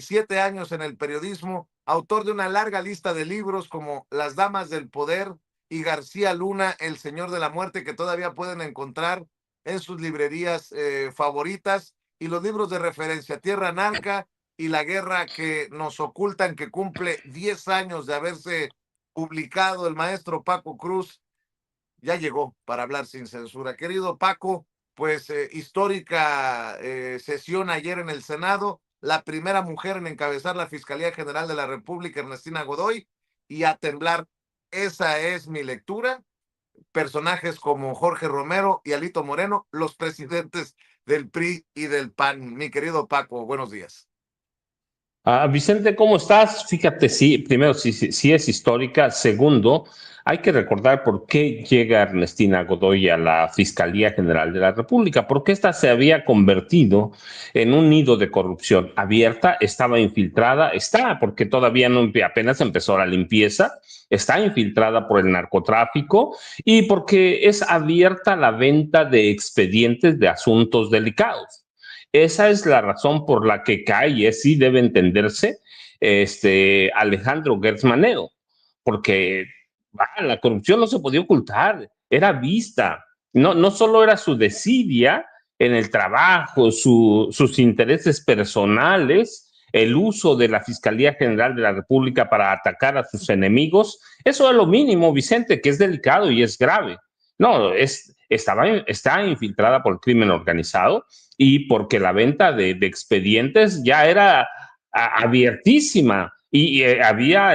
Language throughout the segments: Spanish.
37 años en el periodismo, autor de una larga lista de libros como Las Damas del Poder y García Luna, El Señor de la Muerte, que todavía pueden encontrar en sus librerías favoritas, y los libros de referencia, Tierra Narca y La Guerra que nos ocultan, que cumple 10 años de haberse publicado. El maestro Paco Cruz ya llegó para hablar sin censura. Querido Paco, pues histórica sesión ayer en el Senado, la primera mujer en encabezar la Fiscalía General de la República, Ernestina Godoy, y a temblar. Esa es mi lectura. Personajes como Jorge Romero y Alito Moreno, los presidentes del PRI y del PAN. Mi querido Paco, buenos días. Vicente, ¿cómo estás? Fíjate, sí, primero, sí es histórica. Segundo, hay que recordar por qué llega Ernestina Godoy a la Fiscalía General de la República, porque esta se había convertido en un nido de corrupción abierta, estaba infiltrada, porque todavía no, apenas empezó la limpieza, está infiltrada por el narcotráfico y porque es abierta la venta de expedientes de asuntos delicados. Esa es la razón por la que cae, y así debe entenderse, Alejandro Gertz Manero, porque la corrupción no se podía ocultar, era vista. No solo era su desidia en el trabajo, sus intereses personales, el uso de la Fiscalía General de la República para atacar a sus enemigos. Eso es lo mínimo, Vicente, que es delicado y es grave. No, está infiltrada por el crimen organizado y porque la venta de expedientes ya era abiertísima y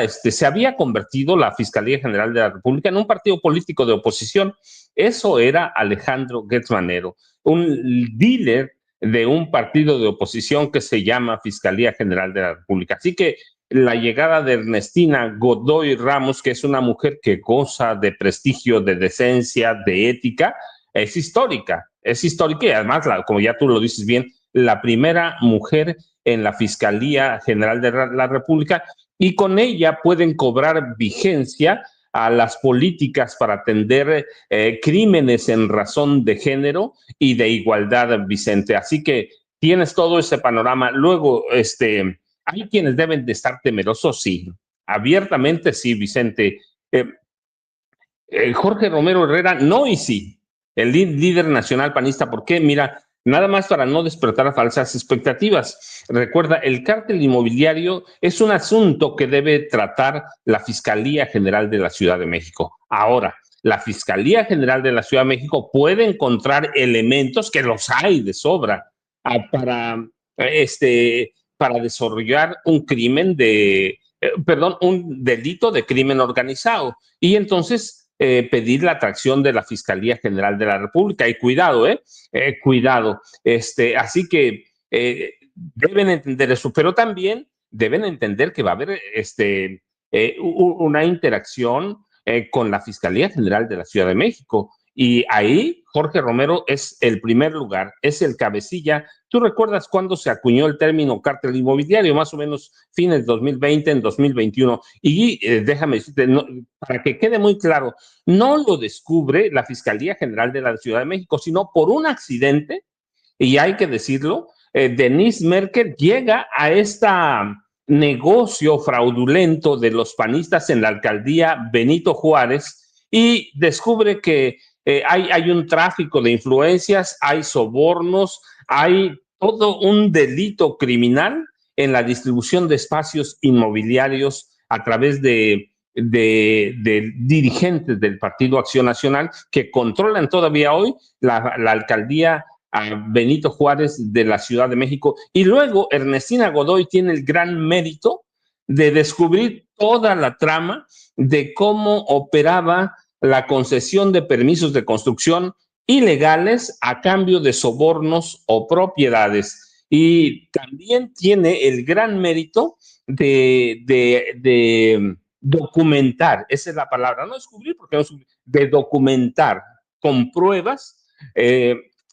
se había convertido la Fiscalía General de la República en un partido político de oposición. Eso era Alejandro Gertz Manero, un dealer de un partido de oposición que se llama Fiscalía General de la República. Así que la llegada de Ernestina Godoy Ramos, que es una mujer que goza de prestigio, de decencia, de ética, es histórica y además, como ya tú lo dices bien, la primera mujer en la Fiscalía General de la República, y con ella pueden cobrar vigencia a las políticas para atender crímenes en razón de género y de igualdad, Vicente. Así que tienes todo ese panorama. Luego, hay quienes deben de estar temerosos, sí, abiertamente sí, Vicente. Jorge Romero Herrera, no y sí, el líder nacional panista. ¿Por qué? Mira, nada más para no despertar falsas expectativas. Recuerda, el cártel inmobiliario es un asunto que debe tratar la Fiscalía General de la Ciudad de México. Ahora, la Fiscalía General de la Ciudad de México puede encontrar elementos, que los hay de sobra, para desarrollar un un delito de crimen organizado. Y entonces pedir la atracción de la Fiscalía General de la República. Y cuidado, cuidado. Así que deben entender eso, pero también deben entender que va a haber una interacción con la Fiscalía General de la Ciudad de México. Y ahí Jorge Romero es el primer lugar, es el cabecilla. ¿Tú recuerdas cuándo se acuñó el término cártel inmobiliario? Más o menos fines de 2020, en 2021. Y déjame decirte, para que quede muy claro, no lo descubre la Fiscalía General de la Ciudad de México, sino por un accidente, y hay que decirlo, Denise Merker llega a este negocio fraudulento de los panistas en la alcaldía Benito Juárez y descubre que hay un tráfico de influencias, hay sobornos, hay todo un delito criminal en la distribución de espacios inmobiliarios a través de dirigentes del Partido Acción Nacional que controlan todavía hoy la alcaldía a Benito Juárez de la Ciudad de México. Y luego Ernestina Godoy tiene el gran mérito de descubrir toda la trama de cómo operaba la concesión de permisos de construcción ilegales a cambio de sobornos o propiedades. Y también tiene el gran mérito de documentar, esa es la palabra, no descubrir, porque no descubrir, de documentar con pruebas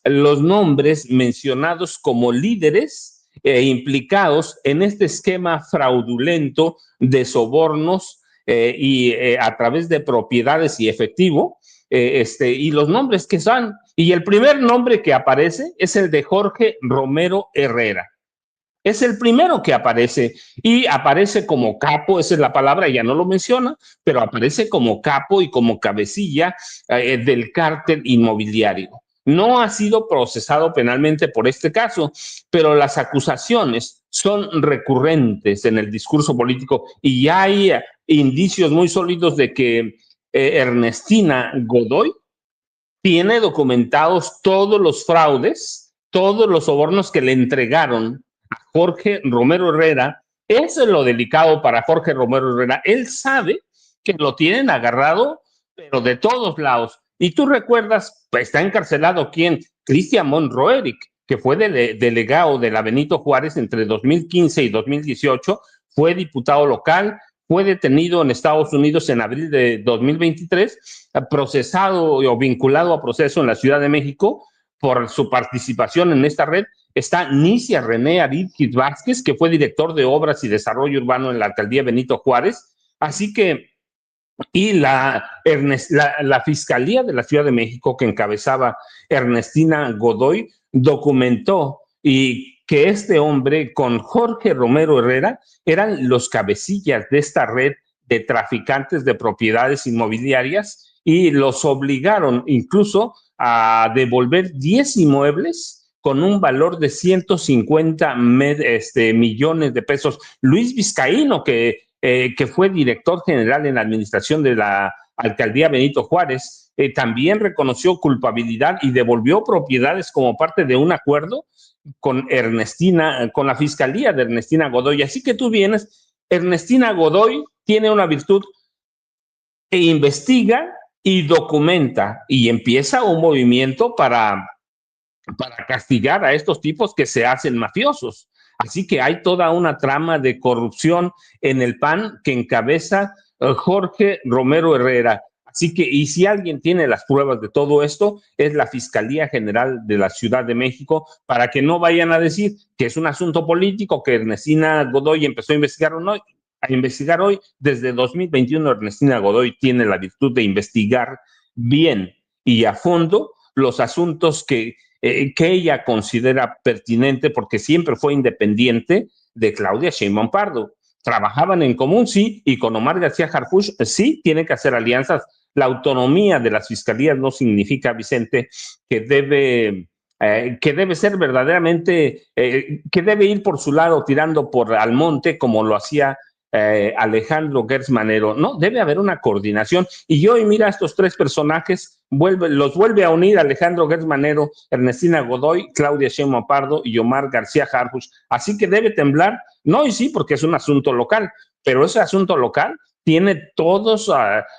los nombres mencionados como líderes implicados en este esquema fraudulento de sobornos a través de propiedades y efectivo, y los nombres que son. Y el primer nombre que aparece es el de Jorge Romero Herrera. Es el primero que aparece y aparece como capo, esa es la palabra, ya no lo menciona, pero aparece como capo y como cabecilla del cártel inmobiliario. No ha sido procesado penalmente por este caso, pero las acusaciones son recurrentes en el discurso político y hay indicios muy sólidos de que Ernestina Godoy tiene documentados todos los fraudes, todos los sobornos que le entregaron a Jorge Romero Herrera. Eso es lo delicado para Jorge Romero Herrera. Él sabe que lo tienen agarrado, pero de todos lados. Y tú recuerdas, pues, está encarcelado quién, Cristian Monroeric, que fue delegado de la Benito Juárez entre 2015 y 2018, fue diputado local, fue detenido en Estados Unidos en abril de 2023, procesado o vinculado a proceso en la Ciudad de México por su participación en esta red. Está Nicia René Aridquis Vázquez, que fue director de Obras y Desarrollo Urbano en la alcaldía Benito Juárez. Así que, y la Fiscalía de la Ciudad de México, que encabezaba Ernestina Godoy, documentó y que este hombre con Jorge Romero Herrera eran los cabecillas de esta red de traficantes de propiedades inmobiliarias y los obligaron incluso a devolver 10 inmuebles con un valor de 150 millones de pesos. Luis Vizcaíno, que fue director general en la administración de la alcaldía Benito Juárez, también reconoció culpabilidad y devolvió propiedades como parte de un acuerdo con Ernestina, con la fiscalía de Ernestina Godoy. Así que tú vienes, Ernestina Godoy tiene una virtud que investiga y documenta y empieza un movimiento para castigar a estos tipos que se hacen mafiosos. Así que hay toda una trama de corrupción en el PAN que encabeza Jorge Romero Herrera. Así que, y si alguien tiene las pruebas de todo esto, es la Fiscalía General de la Ciudad de México, para que no vayan a decir que es un asunto político, que Ernestina Godoy empezó a investigar hoy. Desde 2021, Ernestina Godoy tiene la virtud de investigar bien y a fondo los asuntos que ella considera pertinente, porque siempre fue independiente de Claudia Sheinbaum Pardo. Trabajaban en común, sí, y con Omar García Harfuch, sí, tiene que hacer alianzas. La autonomía de las fiscalías no significa, Vicente, que debe ser verdaderamente, que debe ir por su lado tirando por al monte como lo hacía Alejandro Gertz Manero. No, debe haber una coordinación. Y hoy mira, estos tres personajes los vuelve a unir Alejandro Gertz Manero, Ernestina Godoy, Claudia Sheinbaum Pardo y Omar García Harfuch. Así que debe temblar, no, y sí, porque es un asunto local, pero ese asunto local tiene todos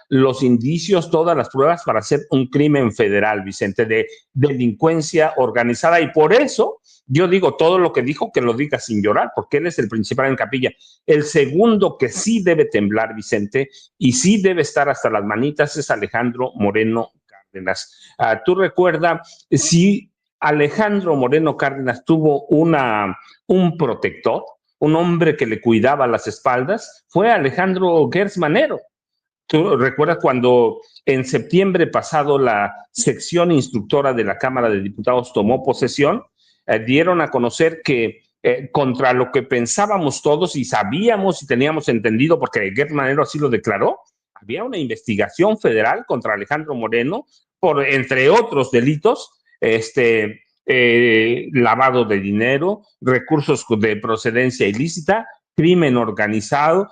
los indicios, todas las pruebas para hacer un crimen federal, Vicente, de delincuencia organizada. Y por eso yo digo todo lo que dijo, que lo diga sin llorar, porque él es el principal en capilla. El segundo que sí debe temblar, Vicente, y sí debe estar hasta las manitas, es Alejandro Moreno Cárdenas. Tú recuerdas, si Alejandro Moreno Cárdenas tuvo un protector, un hombre que le cuidaba las espaldas, fue Alejandro Gertz Manero. ¿Tú recuerdas cuando en septiembre pasado la sección instructora de la Cámara de Diputados tomó posesión? Dieron a conocer que contra lo que pensábamos todos y sabíamos y teníamos entendido, porque Gertz Manero así lo declaró, había una investigación federal contra Alejandro Moreno por, entre otros delitos, lavado de dinero, recursos de procedencia ilícita, crimen organizado,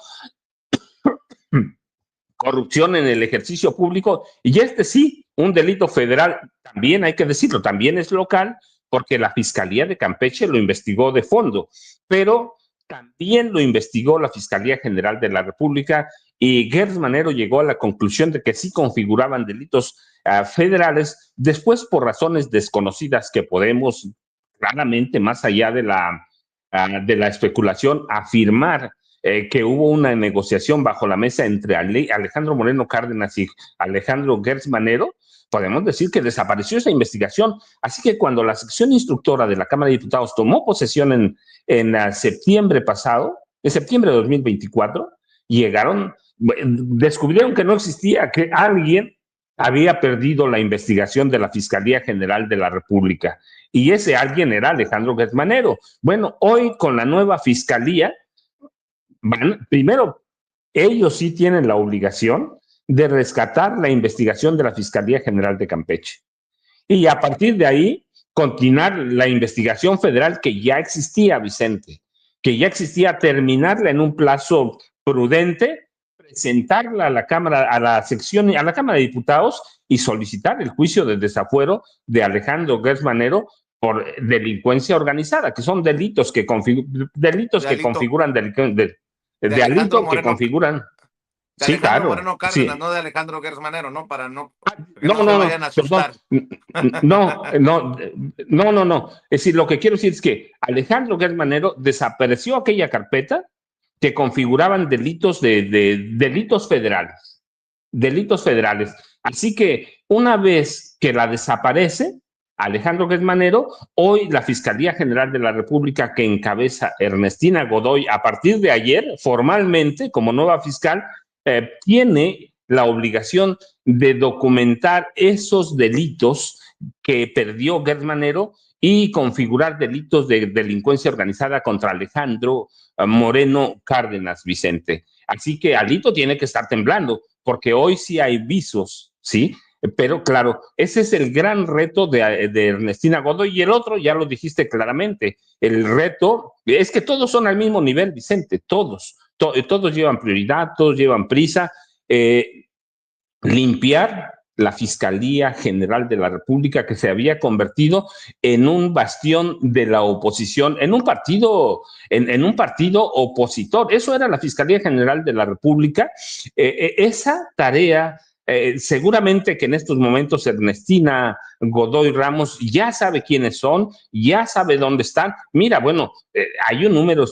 corrupción en el ejercicio público, y sí, un delito federal, también hay que decirlo, también es local, porque la Fiscalía de Campeche lo investigó de fondo, pero también lo investigó la Fiscalía General de la República, y Gertz Manero llegó a la conclusión de que sí configuraban delitos federales, después por razones desconocidas que podemos claramente, más allá de la especulación, afirmar que hubo una negociación bajo la mesa entre Alejandro Moreno Cárdenas y Alejandro Gertz Manero. Podemos decir que desapareció esa investigación. Así que cuando la sección instructora de la Cámara de Diputados tomó posesión en septiembre pasado, en septiembre de 2024, descubrieron que no existía, que alguien había perdido la investigación de la Fiscalía General de la República. y ese alguien era Alejandro Gertz Manero. Bueno, hoy con la nueva fiscalía, primero, ellos sí tienen la obligación de rescatar la investigación de la Fiscalía General de Campeche. Y a partir de ahí, continuar la investigación federal que ya existía, Vicente, que ya existía, terminarla en un plazo prudente, presentarla a la Cámara, a la sección, a la Cámara de Diputados y solicitar el juicio de desafuero de Alejandro Gertz Manero por delincuencia organizada, que son delitos que, Delito configuran de Alejandro delito que Moreno, configuran. de Sí, Alejandro claro, Moreno Cárdenas, sí. no de Alejandro Gertz Manero, ¿no? Para no, que No, no se no, vayan no, a perdón. asustar. No, no, no, no, no. Es decir, lo que quiero decir es que Alejandro Gertz Manero desapareció aquella carpeta que configuraban delitos federales. Delitos federales. Así que una vez que la desaparece, Alejandro Gertz Manero, hoy la Fiscalía General de la República que encabeza Ernestina Godoy, a partir de ayer, formalmente, como nueva fiscal, tiene la obligación de documentar esos delitos que perdió Gertz Manero y configurar delitos de delincuencia organizada contra Alejandro Moreno Cárdenas, Vicente. Así que Alito tiene que estar temblando, porque hoy sí hay visos, ¿sí? Pero claro, ese es el gran reto de Ernestina Godoy y el otro, ya lo dijiste claramente, el reto es que todos son al mismo nivel, Vicente, todos llevan prioridad, todos llevan prisa. Eh, Limpiar la Fiscalía General de la República, que se había convertido en un bastión de la oposición, en un partido opositor. Eso era la Fiscalía General de la República. Esa tarea, seguramente que en estos momentos Ernestina Godoy Ramos ya sabe quiénes son, ya sabe dónde están. Mira, bueno, hay un número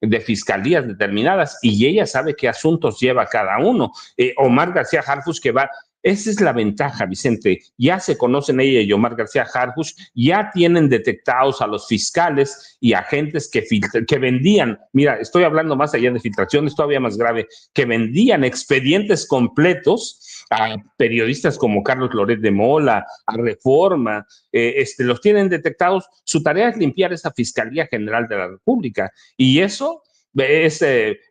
de fiscalías determinadas y ella sabe qué asuntos lleva cada uno. Omar García Harfuch que va. Esa es la ventaja, Vicente. Ya se conocen ella y Omar García Harfuch, ya tienen detectados a los fiscales y agentes que vendían, mira, estoy hablando más allá de filtraciones, todavía más grave, que vendían expedientes completos a periodistas como Carlos Loret de Mola, a Reforma, los tienen detectados. Su tarea es limpiar esa Fiscalía General de la República. Y eso es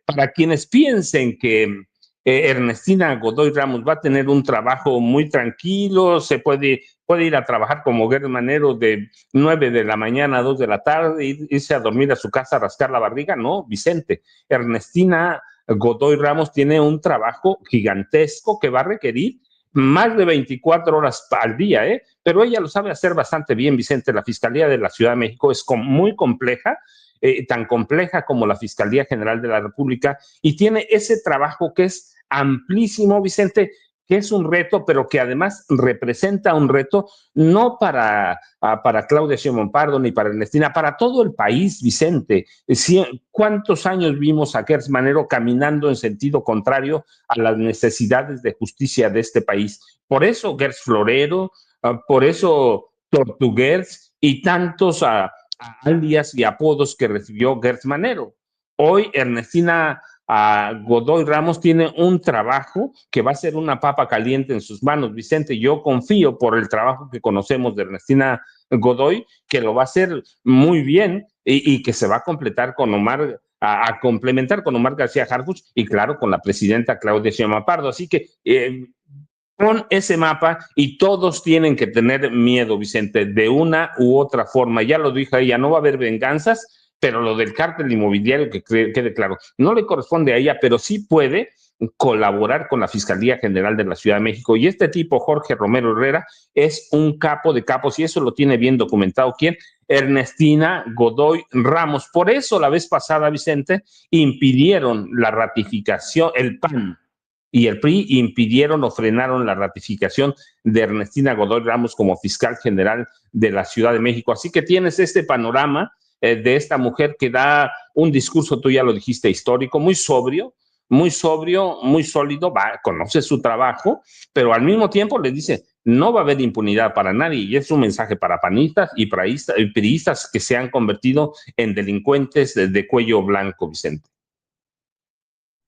para quienes piensen que Ernestina Godoy Ramos va a tener un trabajo muy tranquilo, puede ir a trabajar como Gertz Manero de 9 de la mañana a 2 de la tarde, irse a dormir a su casa a rascar la barriga. No, Vicente, Ernestina Godoy Ramos tiene un trabajo gigantesco que va a requerir más de 24 horas al día, pero ella lo sabe hacer bastante bien, Vicente. La Fiscalía de la Ciudad de México es muy compleja, tan compleja como la Fiscalía General de la República, y tiene ese trabajo que es amplísimo, Vicente, que es un reto, pero que además representa un reto no para Claudia Sheinbaum Pardo ni para Ernestina, para todo el país, Vicente. ¿Cuántos años vimos a Gertz Manero caminando en sentido contrario a las necesidades de justicia de este país? Por eso Gertz Florero, por eso Tortuguers y tantos alias y apodos que recibió Gertz Manero. Hoy Ernestina Godoy Ramos tiene un trabajo que va a ser una papa caliente en sus manos. Vicente, yo confío por el trabajo que conocemos de Ernestina Godoy, que lo va a hacer muy bien y que se va a completar con Omar, a complementar con Omar García Harfuch y claro, con la presidenta Claudia Sheinbaum Pardo. Así que con ese mapa y todos tienen que tener miedo, Vicente, de una u otra forma. Ya lo dijo ella, no va a haber venganzas, pero lo del cártel inmobiliario, que quede claro, no le corresponde a ella, pero sí puede colaborar con la Fiscalía General de la Ciudad de México. Y este tipo, Jorge Romero Herrera, es un capo de capos y eso lo tiene bien documentado. ¿Quién? Ernestina Godoy Ramos. Por eso la vez pasada, Vicente, impidieron la ratificación, el PAN y el PRI impidieron o frenaron la ratificación de Ernestina Godoy Ramos como fiscal general de la Ciudad de México. Así que tienes este panorama de esta mujer que da un discurso, tú ya lo dijiste, histórico, muy sobrio, muy sólido, conoce su trabajo, pero al mismo tiempo le dice, no va a haber impunidad para nadie, y es un mensaje para panistas y priistas que se han convertido en delincuentes de cuello blanco, Vicente.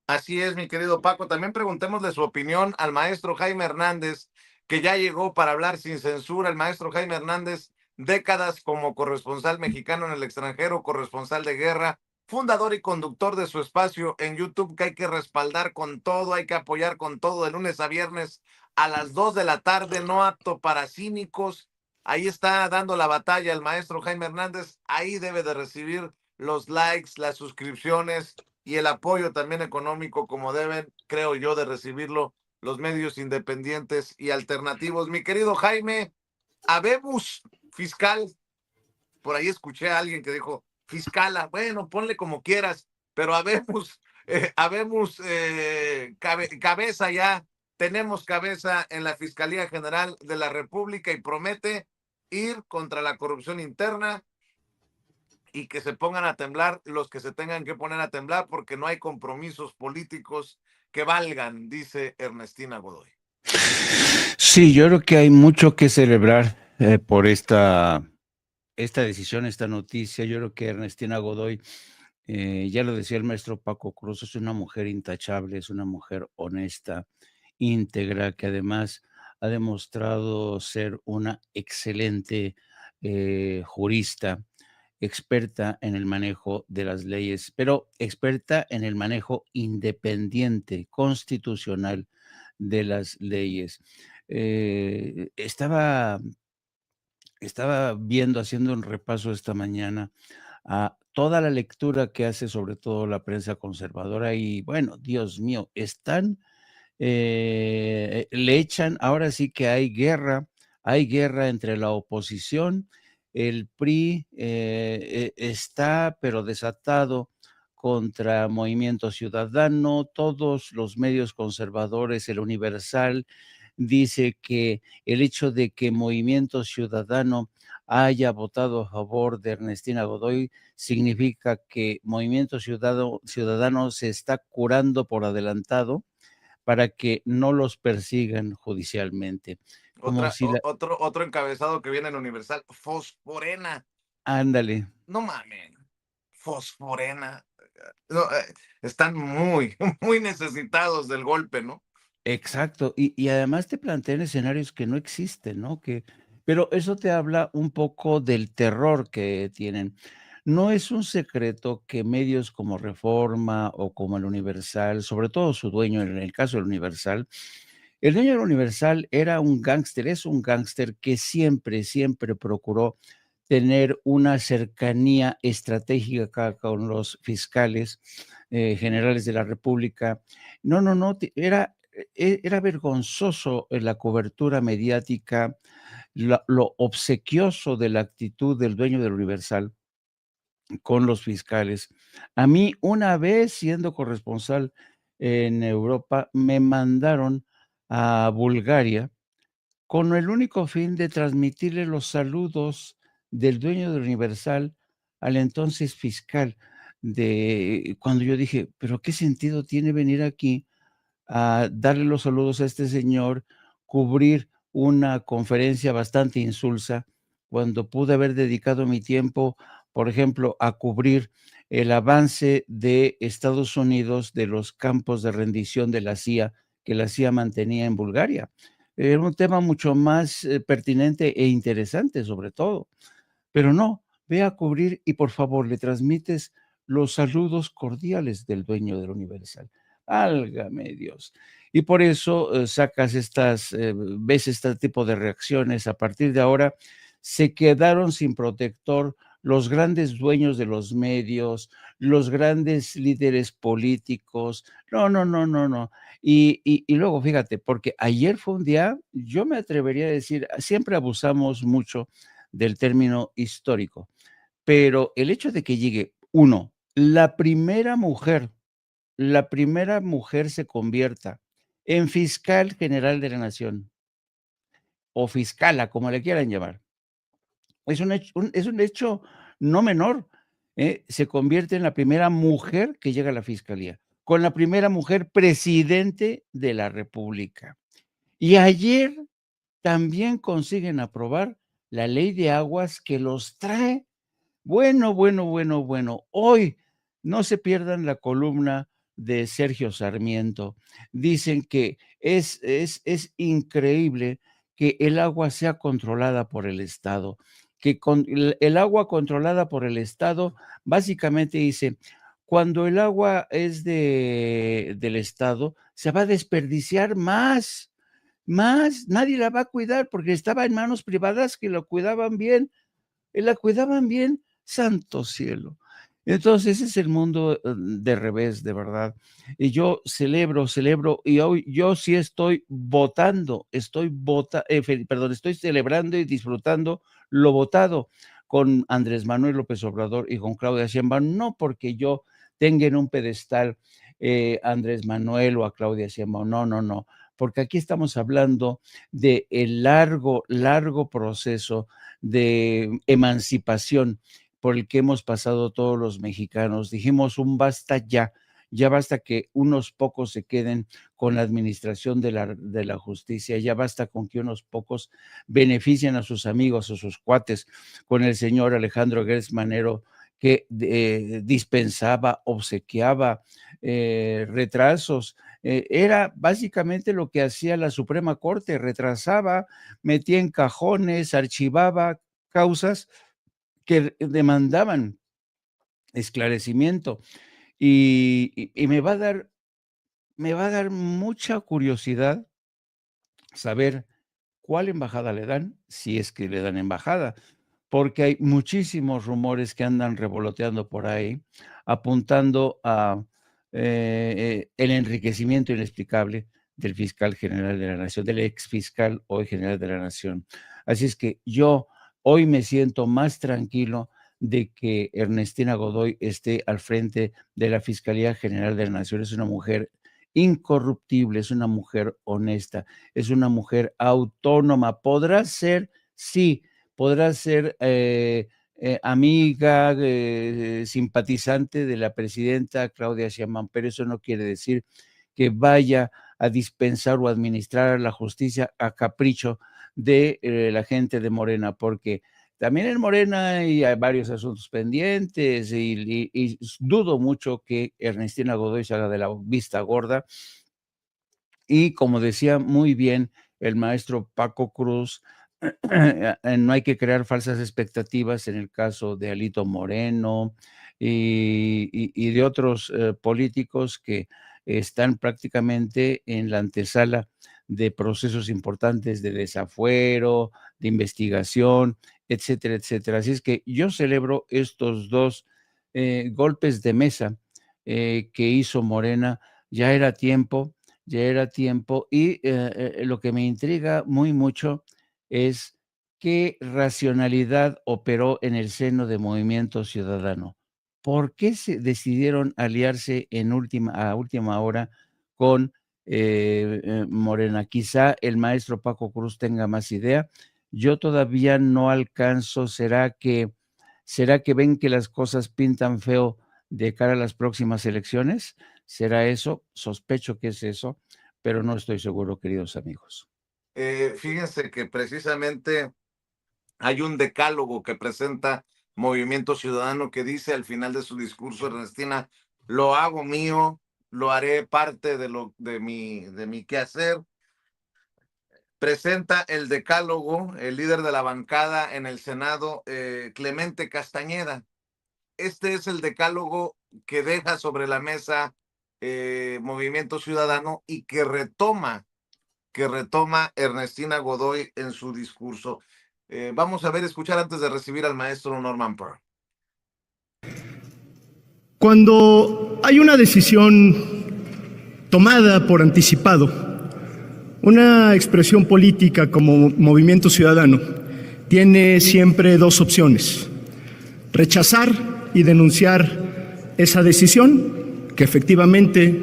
Así es, mi querido Paco. También preguntémosle su opinión al maestro Jaime Hernández, que ya llegó para hablar sin censura. El maestro Jaime Hernández décadas como corresponsal mexicano en el extranjero, corresponsal de guerra, fundador y conductor de su espacio en YouTube, que hay que respaldar con todo, hay que apoyar con todo, de lunes a viernes a las 2 de la tarde, no apto para cínicos. Ahí está dando la batalla el maestro Jaime Hernández, ahí debe de recibir los likes, las suscripciones y el apoyo también económico, como deben, creo yo, de recibirlo los medios independientes y alternativos. Mi querido Jaime, habemos fiscal, por ahí escuché a alguien que dijo, fiscala, bueno, ponle como quieras, pero habemos cabeza ya, tenemos cabeza en la Fiscalía General de la República y promete ir contra la corrupción interna y que se pongan a temblar los que se tengan que poner a temblar porque no hay compromisos políticos que valgan, dice Ernestina Godoy. Sí, yo creo que hay mucho que celebrar por esta decisión, esta noticia. Yo creo que Ernestina Godoy, ya lo decía el maestro Paco Cruz, es una mujer intachable, es una mujer honesta, íntegra, que además ha demostrado ser una excelente jurista, experta en el manejo de las leyes, pero experta en el manejo independiente, constitucional de las leyes. Estaba viendo, haciendo un repaso esta mañana a toda la lectura que hace sobre todo la prensa conservadora y bueno, Dios mío, le echan, ahora sí que hay guerra entre la oposición, el PRI está pero desatado contra Movimiento Ciudadano, todos los medios conservadores, el Universal, dice que el hecho de que Movimiento Ciudadano haya votado a favor de Ernestina Godoy significa que Movimiento Ciudadano se está curando por adelantado para que no los persigan judicialmente. Como si Otro encabezado que viene en Universal, Fosforena. Ándale. No mames, Fosforena. No, están muy, muy necesitados del golpe, ¿no? Exacto, y además te plantean escenarios que no existen, ¿no? Pero eso te habla un poco del terror que tienen. No es un secreto que medios como Reforma o como el Universal, sobre todo su dueño, en el caso del Universal, el dueño del Universal era un gángster, es un gángster que siempre, siempre procuró tener una cercanía estratégica con los fiscales generales de la República. No, no, no, era vergonzoso la cobertura mediática, lo obsequioso de la actitud del dueño del Universal con los fiscales. A mí, una vez siendo corresponsal en Europa, me mandaron a Bulgaria con el único fin de transmitirle los saludos del dueño del Universal al entonces fiscal. De cuando yo dije, pero ¿qué sentido tiene venir aquí a darle los saludos a este señor, cubrir una conferencia bastante insulsa, cuando pude haber dedicado mi tiempo, por ejemplo, a cubrir el avance de Estados Unidos de los campos de rendición de la CIA que la CIA mantenía en Bulgaria? Era un tema mucho más pertinente e interesante, sobre todo. Pero no, ve a cubrir y por favor le transmites los saludos cordiales del dueño del Universal. Álgame Dios. Y por eso ves este tipo de reacciones. A partir de ahora se quedaron sin protector los grandes dueños de los medios, los grandes líderes políticos. No, no, no, no, no. Y luego, fíjate, porque ayer fue un día, yo me atrevería a decir, siempre abusamos mucho del término histórico, pero el hecho de que llegue, uno, la primera mujer se convierta en fiscal general de la nación, o fiscala, como le quieran llamar, es un hecho no menor, se convierte en la primera mujer que llega a la fiscalía, con la primera mujer presidente de la república. Y ayer también consiguen aprobar la ley de aguas que los trae. Bueno, bueno, bueno, bueno. Hoy no se pierdan la columna de Sergio Sarmiento. Dicen que es increíble que el agua sea controlada por el Estado, que con el agua controlada por el Estado, básicamente dice, cuando el agua es del Estado, se va a desperdiciar más, nadie la va a cuidar porque estaba en manos privadas que lo cuidaban bien, la cuidaban bien, santo cielo. Entonces, ese es el mundo de revés, de verdad. Y yo celebro, y hoy yo sí estoy estoy celebrando y disfrutando lo votado con Andrés Manuel López Obrador y con Claudia Sheinbaum, no porque yo tenga en un pedestal a Andrés Manuel o a Claudia Sheinbaum, no, porque aquí estamos hablando de el largo proceso de emancipación por el que hemos pasado todos los mexicanos. Dijimos un basta ya basta que unos pocos se queden con la administración de la justicia, ya basta con que unos pocos beneficien a sus amigos o sus cuates, con el señor Alejandro Gertz Manero, que dispensaba, obsequiaba retrasos. Era básicamente lo que hacía la Suprema Corte, retrasaba, metía en cajones, archivaba causas que demandaban esclarecimiento. Y me va a dar mucha curiosidad saber cuál embajada le dan, si es que le dan embajada, porque hay muchísimos rumores que andan revoloteando por ahí, apuntando a el enriquecimiento inexplicable del fiscal general de la Nación, del ex fiscal hoy general de la Nación. Así es que yo hoy me siento más tranquilo de que Ernestina Godoy esté al frente de la Fiscalía General de la Nación. Es una mujer incorruptible, es una mujer honesta, es una mujer autónoma. Podrá ser, sí, podrá ser amiga, simpatizante de la presidenta Claudia Sheinbaum, pero eso no quiere decir que vaya a dispensar o administrar la justicia a capricho de la gente de Morena, porque también en Morena hay varios asuntos pendientes y dudo mucho que Ernestina Godoy se haga de la vista gorda. Y como decía muy bien el maestro Paco Cruz, no hay que crear falsas expectativas en el caso de Alito Moreno y de otros políticos que están prácticamente en la antesala de procesos importantes de desafuero, de investigación, etcétera, etcétera. Así es que yo celebro estos dos golpes de mesa que hizo Morena. Ya era tiempo y lo que me intriga mucho es qué racionalidad operó en el seno de Movimiento Ciudadano. ¿Por qué se decidieron aliarse a última hora con Morena? Quizá el maestro Paco Cruz tenga más idea. Yo todavía no alcanzo. ¿Será que ven que las cosas pintan feo de cara a las próximas elecciones? ¿Será eso? Sospecho que es eso, pero no estoy seguro, queridos amigos. Fíjense que precisamente hay un decálogo que presenta Movimiento Ciudadano que dice al final de su discurso, Ernestina, lo hago mío, lo haré parte de mi quehacer. Presenta el decálogo el líder de la bancada en el Senado, Clemente Castañeda. Este es el decálogo que deja sobre la mesa Movimiento Ciudadano y que retoma Ernestina Godoy en su discurso. Vamos a escuchar antes de recibir al maestro Norman Pearl. Cuando hay una decisión tomada por anticipado, una expresión política como Movimiento Ciudadano tiene siempre dos opciones: rechazar y denunciar esa decisión que efectivamente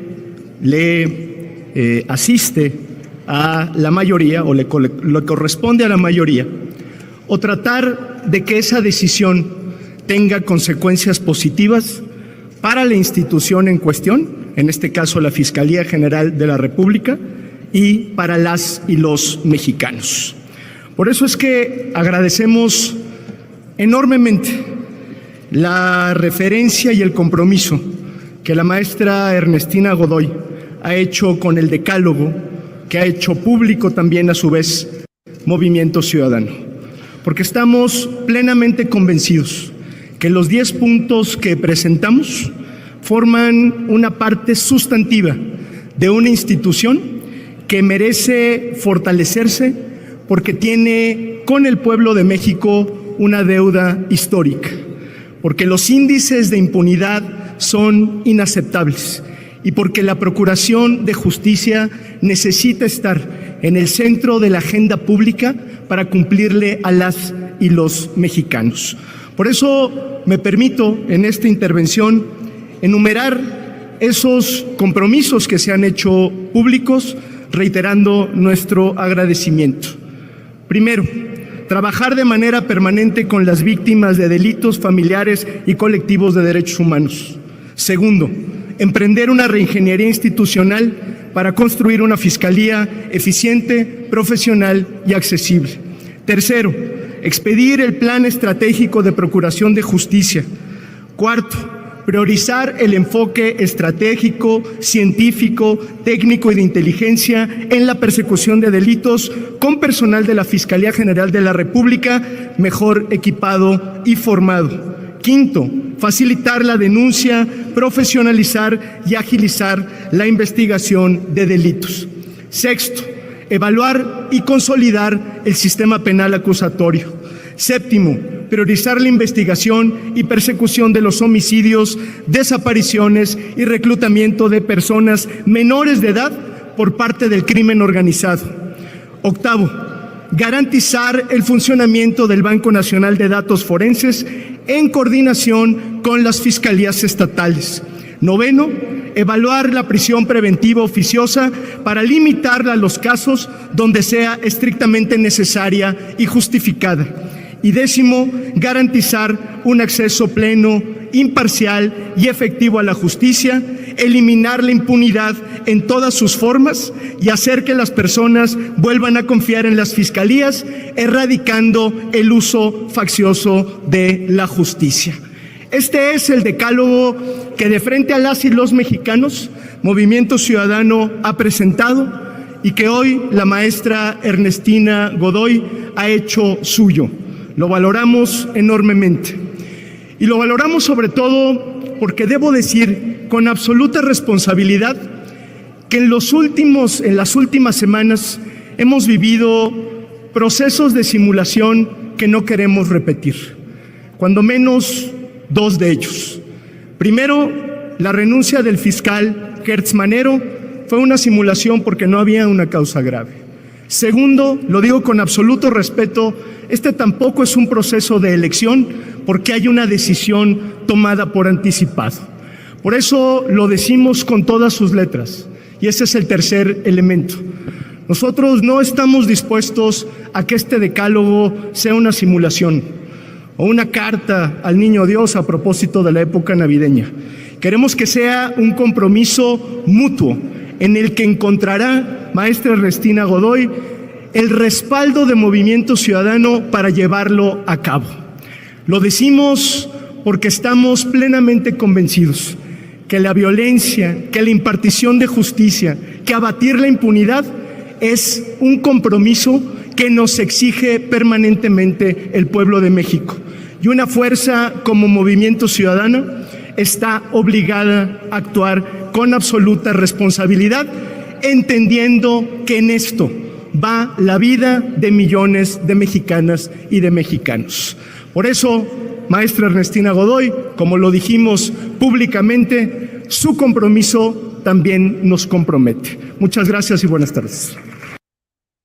le asiste a la mayoría o le corresponde a la mayoría, o tratar de que esa decisión tenga consecuencias positivas para la institución en cuestión, en este caso la Fiscalía General de la República, y para las y los mexicanos. Por eso es que agradecemos enormemente la referencia y el compromiso que la maestra Ernestina Godoy ha hecho con el decálogo que ha hecho público también a su vez Movimiento Ciudadano. porque estamos plenamente convencidos que los 10 puntos que presentamos forman una parte sustantiva de una institución que merece fortalecerse porque tiene con el pueblo de México una deuda histórica, porque los índices de impunidad son inaceptables y porque la Procuración de Justicia necesita estar en el centro de la agenda pública para cumplirle a las y los mexicanos. Por eso me permito en esta intervención enumerar esos compromisos que se han hecho públicos, reiterando nuestro agradecimiento. Primero, trabajar de manera permanente con las víctimas de delitos familiares y colectivos de derechos humanos. Segundo, emprender una reingeniería institucional para construir una fiscalía eficiente, profesional y accesible. Tercero, expedir el Plan Estratégico de Procuración de Justicia. Cuarto, priorizar el enfoque estratégico, científico, técnico y de inteligencia en la persecución de delitos con personal de la Fiscalía General de la República mejor equipado y formado. Quinto, facilitar la denuncia, profesionalizar y agilizar la investigación de delitos. Sexto, evaluar y consolidar el sistema penal acusatorio. Séptimo, priorizar la investigación y persecución de los homicidios, desapariciones y reclutamiento de personas menores de edad por parte del crimen organizado. Octavo, garantizar el funcionamiento del Banco Nacional de Datos Forenses en coordinación con las fiscalías estatales. Noveno, evaluar la prisión preventiva oficiosa para limitarla a los casos donde sea estrictamente necesaria y justificada. Y décimo, garantizar un acceso pleno, imparcial y efectivo a la justicia, eliminar la impunidad en todas sus formas y hacer que las personas vuelvan a confiar en las fiscalías, erradicando el uso faccioso de la justicia. Este es el decálogo que de frente a las y los mexicanos, Movimiento Ciudadano ha presentado y que hoy la maestra Ernestina Godoy ha hecho suyo. Lo valoramos enormemente y lo valoramos sobre todo porque debo decir con absoluta responsabilidad que en las últimas semanas hemos vivido procesos de simulación que no queremos repetir, cuando menos dos de ellos. Primero, la renuncia del fiscal Gertz Manero fue una simulación porque no había una causa grave. Segundo, lo digo con absoluto respeto, este tampoco es un proceso de elección porque hay una decisión tomada por anticipado. Por eso lo decimos con todas sus letras y ese es el tercer elemento. Nosotros no estamos dispuestos a que este decálogo sea una simulación o una carta al niño Dios a propósito de la época navideña. Queremos que sea un compromiso mutuo en el que encontrará, maestra Ernestina Godoy, el respaldo de Movimiento Ciudadano para llevarlo a cabo. Lo decimos porque estamos plenamente convencidos que la violencia, que la impartición de justicia, que abatir la impunidad es un compromiso que nos exige permanentemente el pueblo de México. Y una fuerza como Movimiento Ciudadano está obligada a actuar con absoluta responsabilidad, entendiendo que en esto va la vida de millones de mexicanas y de mexicanos. Por eso, maestra Ernestina Godoy, como lo dijimos públicamente, su compromiso también nos compromete. Muchas gracias y buenas tardes.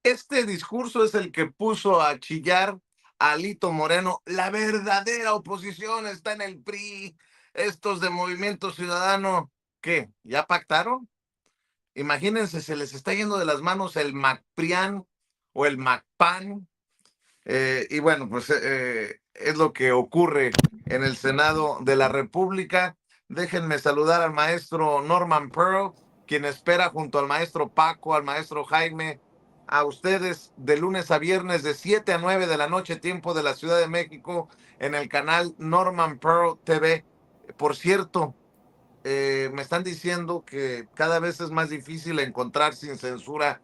Este discurso es el que puso a chillar a Alito Moreno. La verdadera oposición está en el PRI. Estos de Movimiento Ciudadano, ¿qué? ¿Ya pactaron? Imagínense, se les está yendo de las manos el MacPrian o el MacPan. Y bueno, pues es lo que ocurre en el Senado de la República. Déjenme saludar al maestro Norman Pearl, quien espera junto al maestro Paco, al maestro Jaime, a ustedes de lunes a viernes de 7 a 9 de la noche, tiempo de la Ciudad de México, en el canal Norman Pearl TV. Por cierto, me están diciendo que cada vez es más difícil encontrar sin censura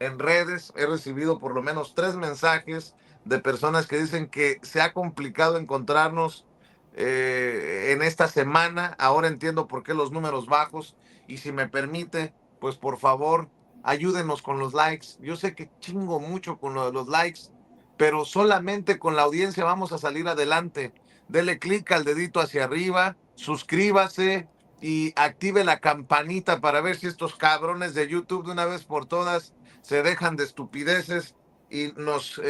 en redes. He recibido por lo menos 3 mensajes de personas que dicen que se ha complicado encontrarnos en esta semana. Ahora entiendo por qué los números bajos. Y si me permite, pues por favor, ayúdenos con los likes. Yo sé que chingo mucho con lo de los likes, pero solamente con la audiencia vamos a salir adelante. Dele clic al dedito hacia arriba, suscríbase y active la campanita para ver si estos cabrones de YouTube de una vez por todas se dejan de estupideces y nos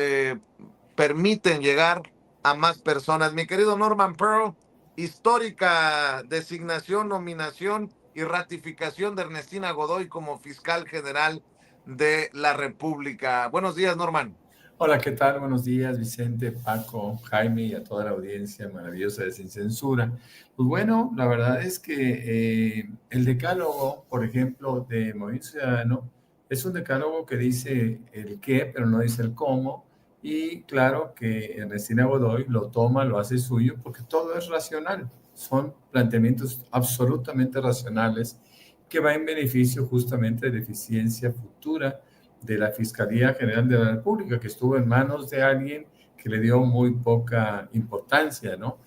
permiten llegar a más personas. Mi querido Norman Pearl, histórica designación, nominación y ratificación de Ernestina Godoy como fiscal general de la República. Buenos días, Norman. Hola, ¿qué tal? Buenos días, Vicente, Paco, Jaime y a toda la audiencia maravillosa de Sin Censura. Pues bueno, la verdad es que el decálogo, por ejemplo, de Movimiento Ciudadano, es un decálogo que dice el qué, pero no dice el cómo. Y claro que Ernestina Godoy lo toma, lo hace suyo, porque todo es racional. Son planteamientos absolutamente racionales que van en beneficio justamente de la eficiencia futura de la Fiscalía General de la República, que estuvo en manos de alguien que le dio muy poca importancia, ¿no?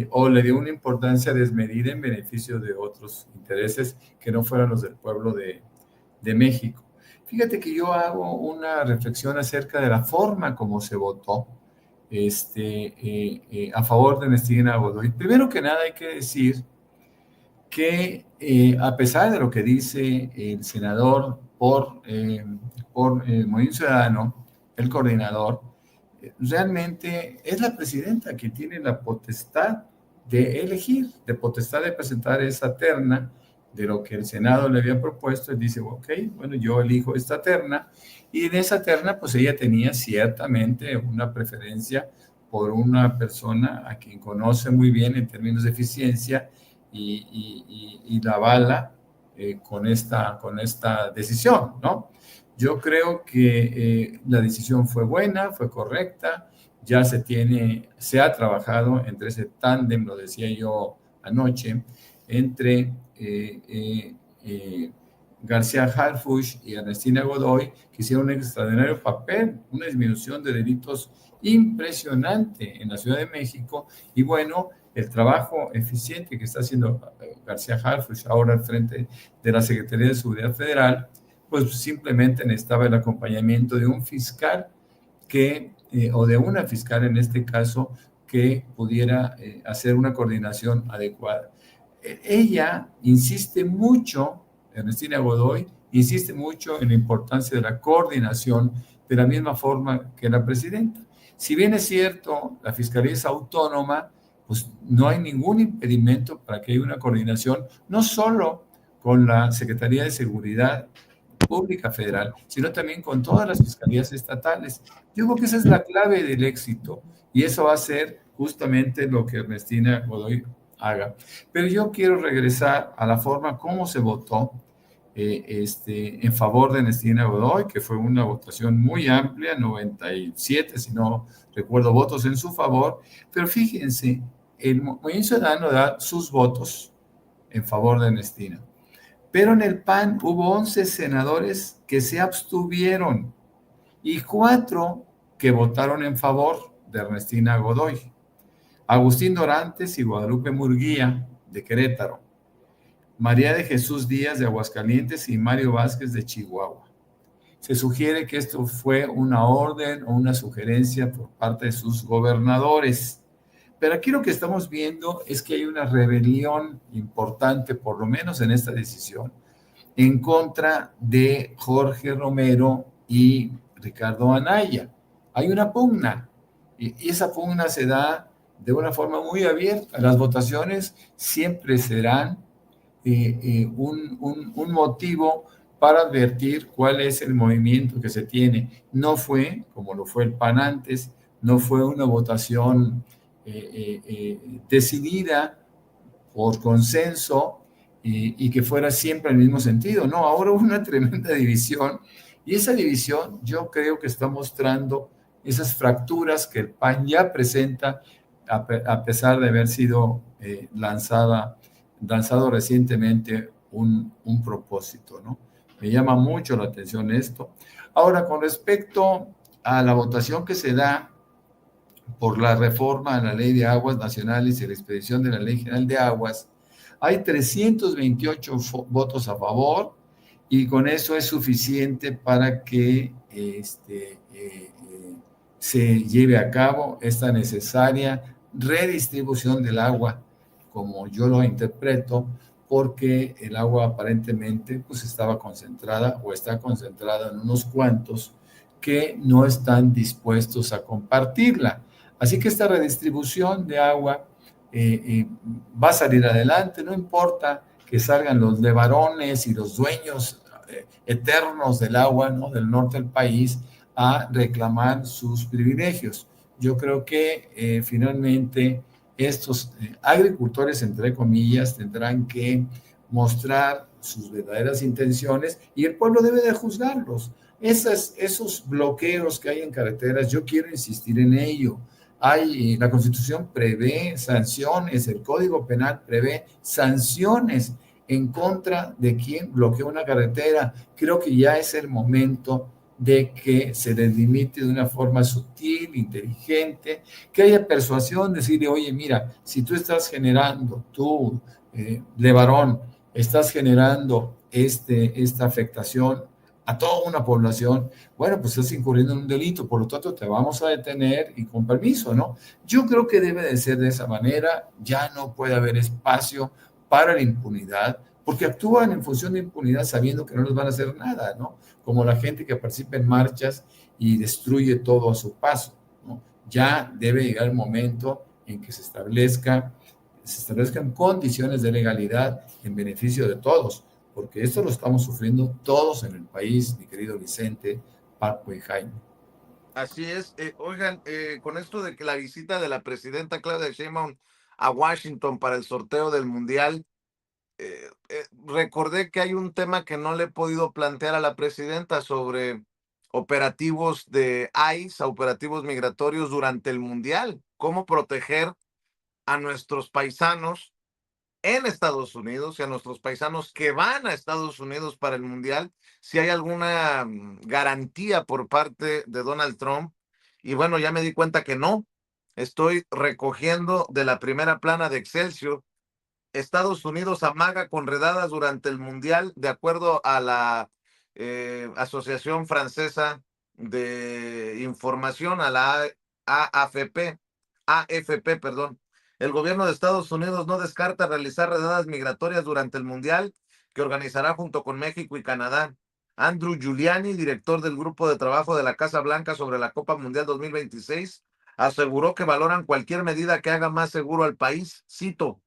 O le dio una importancia desmedida en beneficio de otros intereses que no fueran los del pueblo de México. Fíjate que yo hago una reflexión acerca de la forma como se votó a favor de Ernestina Godoy. Primero que nada hay que decir que a pesar de lo que dice el senador por Movimiento Ciudadano, el coordinador, realmente es la presidenta quien tiene la potestad de elegir, de potestad de presentar esa terna de lo que el Senado le había propuesto. Él dice, ok, bueno, yo elijo esta terna, y en esa terna pues ella tenía ciertamente una preferencia por una persona a quien conoce muy bien en términos de eficiencia y la avala con esta decisión, ¿no? Yo creo que la decisión fue buena, fue correcta, ya se ha trabajado entre ese tándem, lo decía yo anoche, entre García Harfuch y Ernestina Godoy, que hicieron un extraordinario papel, una disminución de delitos impresionante en la Ciudad de México. Y bueno, el trabajo eficiente que está haciendo García Harfuch ahora al frente de la Secretaría de Seguridad Federal, pues simplemente necesitaba el acompañamiento de un fiscal o de una fiscal en este caso, que pudiera hacer una coordinación adecuada. Ella insiste mucho, Ernestina Godoy, insiste mucho en la importancia de la coordinación de la misma forma que la presidenta. Si bien es cierto, la Fiscalía es autónoma, pues no hay ningún impedimento para que haya una coordinación, no solo con la Secretaría de Seguridad Pública Federal, sino también con todas las fiscalías estatales. Yo creo que esa es la clave del éxito, y eso va a ser justamente lo que Ernestina Godoy haga. Pero yo quiero regresar a la forma como se votó en favor de Ernestina Godoy, que fue una votación muy amplia, 97, si no recuerdo, votos en su favor. Pero fíjense, el Movimiento Ciudadano da sus votos en favor de Ernestina, pero en el PAN hubo 11 senadores que se abstuvieron y 4 que votaron en favor de Ernestina Godoy: Agustín Dorantes y Guadalupe Murguía, de Querétaro; María de Jesús Díaz, de Aguascalientes; y Mario Vázquez, de Chihuahua. Se sugiere que esto fue una orden o una sugerencia por parte de sus gobernadores. Pero aquí lo que estamos viendo es que hay una rebelión importante, por lo menos en esta decisión, en contra de Jorge Romero y Ricardo Anaya. Hay una pugna, y esa pugna se da de una forma muy abierta. Las votaciones siempre serán un motivo para advertir cuál es el movimiento que se tiene. No fue, como lo fue el PAN antes, no fue una votación decidida por consenso y que fuera siempre el mismo sentido. No, ahora hubo una tremenda división, y esa división yo creo que está mostrando esas fracturas que el PAN ya presenta, a pesar de haber sido lanzado recientemente un propósito, ¿no? Me llama mucho la atención esto. Ahora, con respecto a la votación que se da por la reforma a la Ley de Aguas Nacionales y la expedición de la Ley General de Aguas, hay 328 votos a favor y con eso es suficiente para que se lleve a cabo esta necesaria redistribución del agua, como yo lo interpreto, porque el agua aparentemente pues estaba concentrada o está concentrada en unos cuantos que no están dispuestos a compartirla. Así que esta redistribución de agua va a salir adelante, no importa que salgan los levarones y los dueños eternos del agua, ¿no?, del norte del país a reclamar sus privilegios. Yo creo que finalmente estos agricultores, entre comillas, tendrán que mostrar sus verdaderas intenciones y el pueblo debe de juzgarlos. Esos bloqueos que hay en carreteras, yo quiero insistir en ello. La Constitución prevé sanciones, el Código Penal prevé sanciones en contra de quien bloquea una carretera. Creo que ya es el momento de que se delimite de una forma sutil, inteligente, que haya persuasión, decirle, oye, mira, si tú estás generando, tú, Levarón, estás generando esta afectación a toda una población, bueno, pues estás incurriendo en un delito, por lo tanto te vamos a detener y con permiso, ¿no? Yo creo que debe de ser de esa manera, ya no puede haber espacio para la impunidad, porque actúan en función de impunidad sabiendo que no les van a hacer nada, ¿no? Como la gente que participa en marchas y destruye todo a su paso, ¿no? Ya debe llegar el momento en que se establezcan condiciones de legalidad en beneficio de todos, porque esto lo estamos sufriendo todos en el país, mi querido Vicente, Paco y Jaime. Así es. Oigan, con esto de que la visita de la presidenta Claudia Sheinbaum a Washington para el sorteo del Mundial, recordé que hay un tema que no le he podido plantear a la presidenta sobre operativos de ICE, operativos migratorios durante el Mundial, cómo proteger a nuestros paisanos en Estados Unidos y a nuestros paisanos que van a Estados Unidos para el Mundial, si hay alguna garantía por parte de Donald Trump. Y bueno, ya me di cuenta que no. Estoy recogiendo de la primera plana de Excelsior. Estados Unidos amaga con redadas durante el Mundial, de acuerdo a la Asociación Francesa de Información, a la AFP, perdón. El gobierno de Estados Unidos no descarta realizar redadas migratorias durante el Mundial, que organizará junto con México y Canadá. Andrew Giuliani, director del Grupo de Trabajo de la Casa Blanca sobre la Copa Mundial 2026, aseguró que valoran cualquier medida que haga más seguro al país. Cito: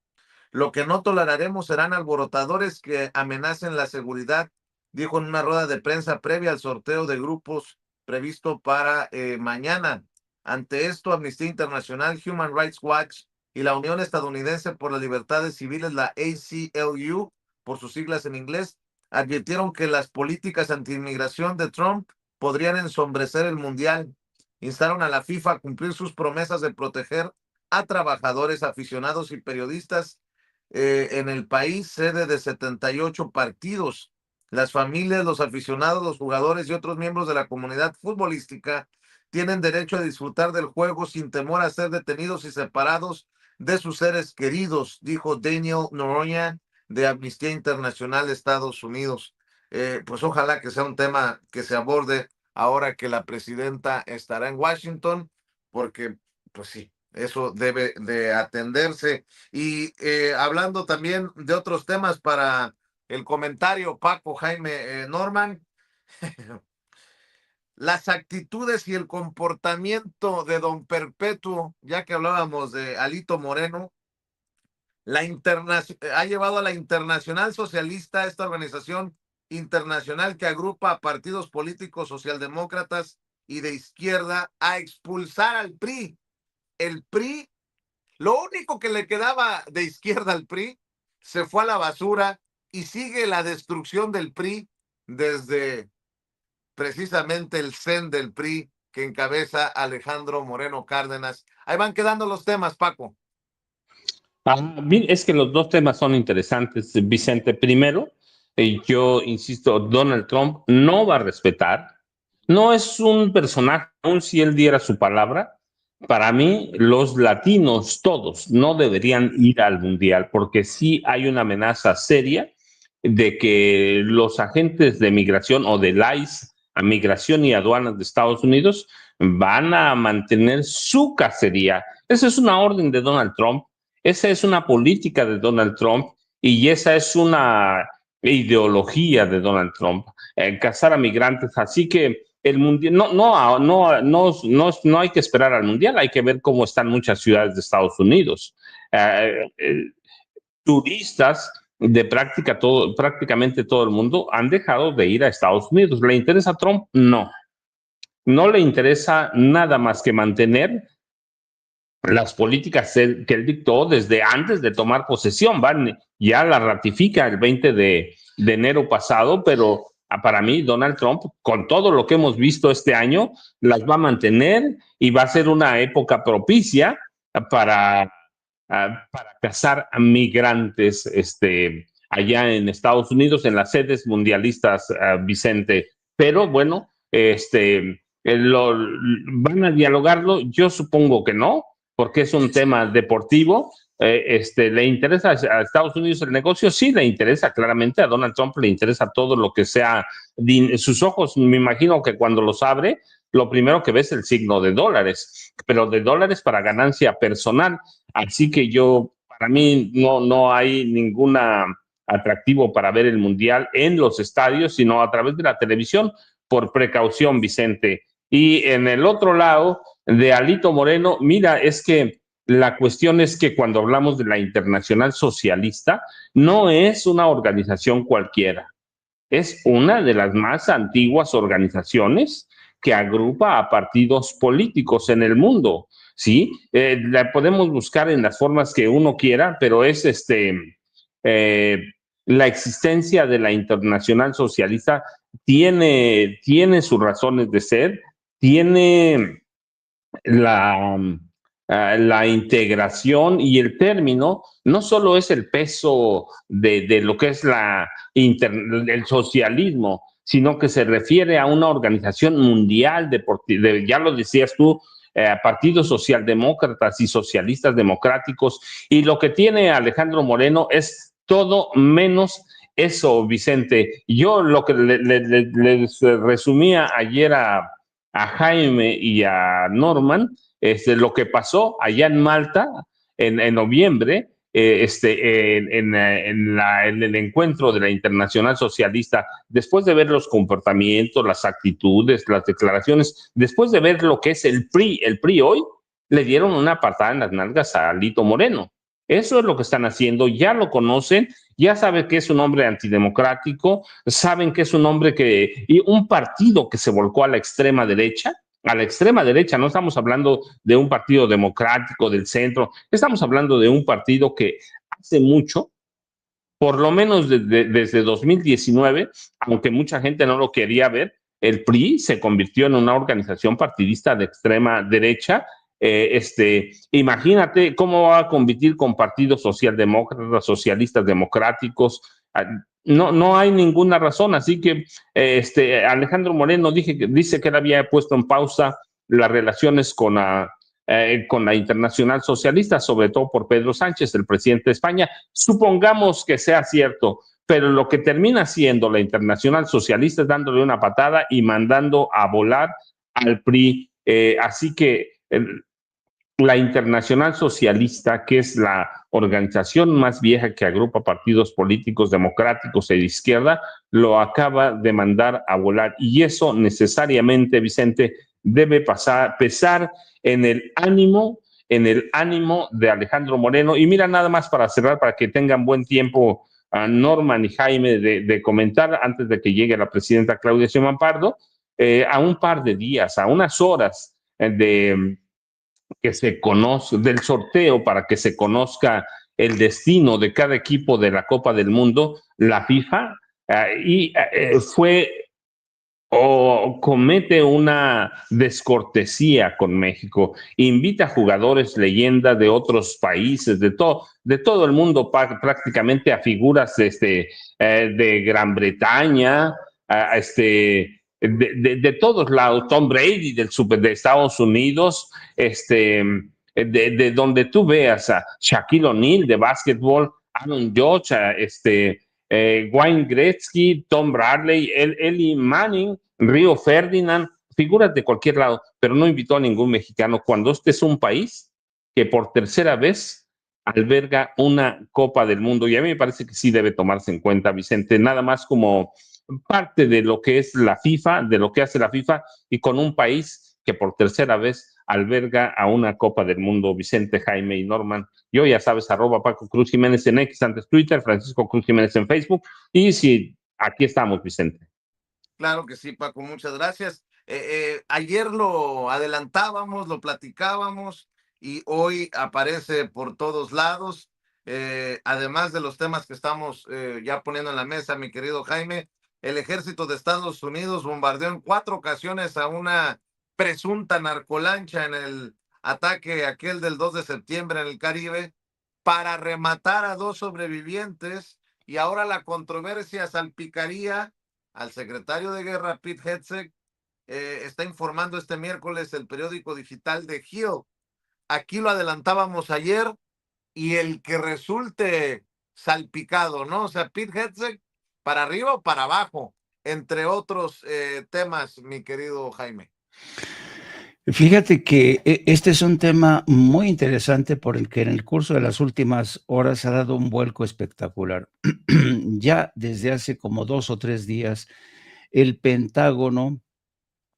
lo que no toleraremos serán alborotadores que amenacen la seguridad, dijo en una rueda de prensa previa al sorteo de grupos previsto para mañana. Ante esto, Amnistía Internacional, Human Rights Watch y la Unión Estadounidense por las Libertades Civiles, la ACLU, por sus siglas en inglés, advirtieron que las políticas antiinmigración de Trump podrían ensombrecer el Mundial. Instaron a la FIFA a cumplir sus promesas de proteger a trabajadores, aficionados y periodistas en el país, sede de 78 partidos. Las familias, los aficionados, los jugadores y otros miembros de la comunidad futbolística tienen derecho a disfrutar del juego sin temor a ser detenidos y separados de sus seres queridos, dijo Daniel Noronha de Amnistía Internacional de Estados Unidos. Pues ojalá que sea un tema que se aborde ahora que la presidenta estará en Washington, porque pues sí, eso debe de atenderse. Y hablando también de otros temas para el comentario, Paco, Jaime, Norman, las actitudes y el comportamiento de don Perpetuo, ya que hablábamos de Alito Moreno, ha llevado a la Internacional Socialista, esta organización internacional que agrupa a partidos políticos socialdemócratas y de izquierda, a expulsar al PRI. El PRI, lo único que le quedaba de izquierda al PRI, se fue a la basura y sigue la destrucción del PRI desde precisamente el CEN del PRI que encabeza Alejandro Moreno Cárdenas. Ahí van quedando los temas, Paco. Es que los dos temas son interesantes, Vicente. Primero, yo insisto, Donald Trump no va a respetar No es un personaje, aun si él diera su palabra. Para mí, los latinos, todos, no deberían ir al Mundial, porque sí hay una amenaza seria de que los agentes de migración o del ICE, a Migración y Aduanas de Estados Unidos, van a mantener su cacería. Esa es una orden de Donald Trump, esa es una política de Donald Trump y esa es una ideología de Donald Trump, cazar a migrantes. Así que el mundial, no hay que esperar al mundial, hay que ver cómo están muchas ciudades de Estados Unidos. Eh, eh, Turistas de prácticamente todo el mundo han dejado de ir a Estados Unidos. ¿Le interesa a Trump? No. No le interesa nada más que mantener las políticas que él dictó desde antes de tomar posesión. Ya la ratifica el 20 de enero pasado, pero para mí Donald Trump, con todo lo que hemos visto este año, las va a mantener y va a ser una época propicia para, para cazar a migrantes allá en Estados Unidos, en las sedes mundialistas, Vicente. Pero bueno, ¿van a dialogarlo? Yo supongo que no, porque es un tema deportivo. ¿Le interesa a Estados Unidos el negocio? Sí, le interesa claramente. A Donald Trump le interesa todo lo que sea. Sus ojos, me imagino que cuando los abre, lo primero que ve es el signo de dólares, pero de dólares para ganancia personal. Así que para mí, no hay ningún atractivo para ver el Mundial en los estadios, sino a través de la televisión, por precaución, Vicente. Y en el otro lado, de Alito Moreno, mira, es que la cuestión es que cuando hablamos de la Internacional Socialista, no es una organización cualquiera, es una de las más antiguas organizaciones que agrupa a partidos políticos en el mundo, ¿sí? La podemos buscar en las formas que uno quiera, pero es la existencia de la Internacional Socialista tiene sus razones de ser, tiene la, la integración y el término no solo es el peso de lo que es el socialismo, sino que se refiere a una organización mundial ya lo decías tú, partidos socialdemócratas y socialistas democráticos, y lo que tiene Alejandro Moreno es todo menos eso, Vicente. Yo lo que les resumía ayer a Jaime y a Norman, lo que pasó allá en Malta en noviembre, en el encuentro de la Internacional Socialista, después de ver los comportamientos, las actitudes, las declaraciones, después de ver lo que es el PRI hoy, le dieron una patada en las nalgas a Alito Moreno. Eso es lo que están haciendo, ya lo conocen, ya saben que es un hombre antidemocrático, saben que es un hombre y un partido que se volcó a la extrema derecha, no estamos hablando de un partido democrático del centro, estamos hablando de un partido que hace mucho, por lo menos desde 2019, aunque mucha gente no lo quería ver, el PRI se convirtió en una organización partidista de extrema derecha. Imagínate cómo va a competir con partidos socialdemócratas, socialistas democráticos. No hay ninguna razón, así que Alejandro Moreno dice que él había puesto en pausa las relaciones con la Internacional Socialista, sobre todo por Pedro Sánchez, el presidente de España. Supongamos que sea cierto, pero lo que termina siendo la Internacional Socialista es dándole una patada y mandando a volar al PRI. Así que la Internacional Socialista, que es la organización más vieja que agrupa partidos políticos democráticos e de izquierda, lo acaba de mandar a volar. Y eso necesariamente, Vicente, debe pesar en el ánimo de Alejandro Moreno. Y mira, nada más para cerrar, para que tengan buen tiempo a Norman y Jaime de comentar antes de que llegue la presidenta Claudia Sheinbaum Pardo, a un par de días, a unas horas que se conozca del sorteo para que se conozca el destino de cada equipo de la Copa del Mundo, la FIFA, comete una descortesía con México, invita a jugadores leyendas de otros países, de todo el mundo, prácticamente a figuras de Gran Bretaña, de todos lados, Tom Brady de Estados Unidos, de donde tú veas a Shaquille O'Neal de básquetbol, Aaron Judge, Wayne Gretzky, Tom Bradley, Eli Manning, Río Ferdinand, figuras de cualquier lado, pero no invitó a ningún mexicano, cuando este es un país que por tercera vez alberga una Copa del Mundo, y a mí me parece que sí debe tomarse en cuenta, Vicente, nada más como parte de lo que es la FIFA, de lo que hace la FIFA, y con un país que por tercera vez alberga a una Copa del Mundo. Vicente, Jaime y Norman. Yo ya sabes, @Paco Cruz Jiménez en X, antes Twitter, Francisco Cruz Jiménez en Facebook. Y sí, aquí estamos, Vicente. Claro que sí, Paco, muchas gracias. Ayer lo adelantábamos, lo platicábamos y hoy aparece por todos lados. Además de los temas que estamos ya poniendo en la mesa, mi querido Jaime, el ejército de Estados Unidos bombardeó en 4 ocasiones a una presunta narcolancha en el ataque aquel del 2 de septiembre en el Caribe para rematar a 2 sobrevivientes, y ahora la controversia salpicaría al secretario de Guerra, Pete Hegseth. Está informando este miércoles el periódico digital de Hill. Aquí lo adelantábamos ayer, y el que resulte salpicado, ¿no? O sea, Pete Hegseth para arriba o para abajo, entre otros temas, mi querido Jaime. Fíjate que este es un tema muy interesante por el que en el curso de las últimas horas ha dado un vuelco espectacular. Ya desde hace como 2 o 3 días, el Pentágono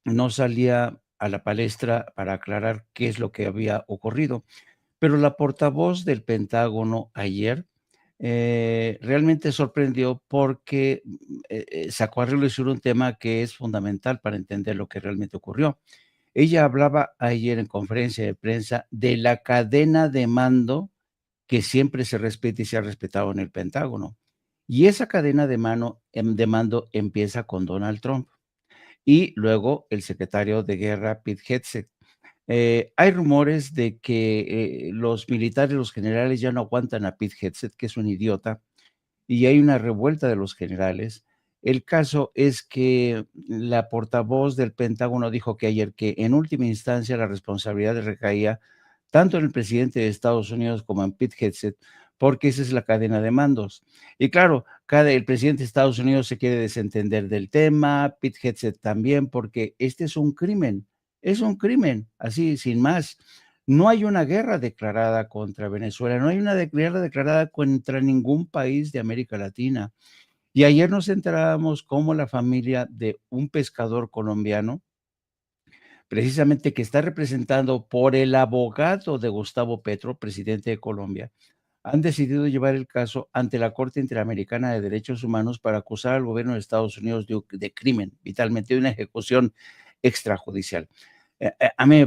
no salía a la palestra para aclarar qué es lo que había ocurrido, pero la portavoz del Pentágono ayer realmente sorprendió porque sacó a relucir un tema que es fundamental para entender lo que realmente ocurrió. Ella hablaba ayer en conferencia de prensa de la cadena de mando que siempre se respeta y se ha respetado en el Pentágono. Y esa cadena de mando empieza con Donald Trump y luego el secretario de Guerra, Pete Hegseth. Hay rumores de que los militares, los generales ya no aguantan a Pete Hegseth, que es un idiota, y hay una revuelta de los generales. El caso es que la portavoz del Pentágono dijo que ayer que en última instancia la responsabilidad recaía tanto en el presidente de Estados Unidos como en Pete Hegseth, porque esa es la cadena de mandos. Y claro, el presidente de Estados Unidos se quiere desentender del tema, Pete Hegseth también, porque este es un crimen, así, sin más. No hay una guerra declarada contra Venezuela, no hay una guerra declarada contra ningún país de América Latina. Y ayer nos enterábamos cómo la familia de un pescador colombiano, precisamente que está representado por el abogado de Gustavo Petro, presidente de Colombia, han decidido llevar el caso ante la Corte Interamericana de Derechos Humanos para acusar al gobierno de Estados Unidos de crimen, vitalmente de una ejecución extrajudicial. A mí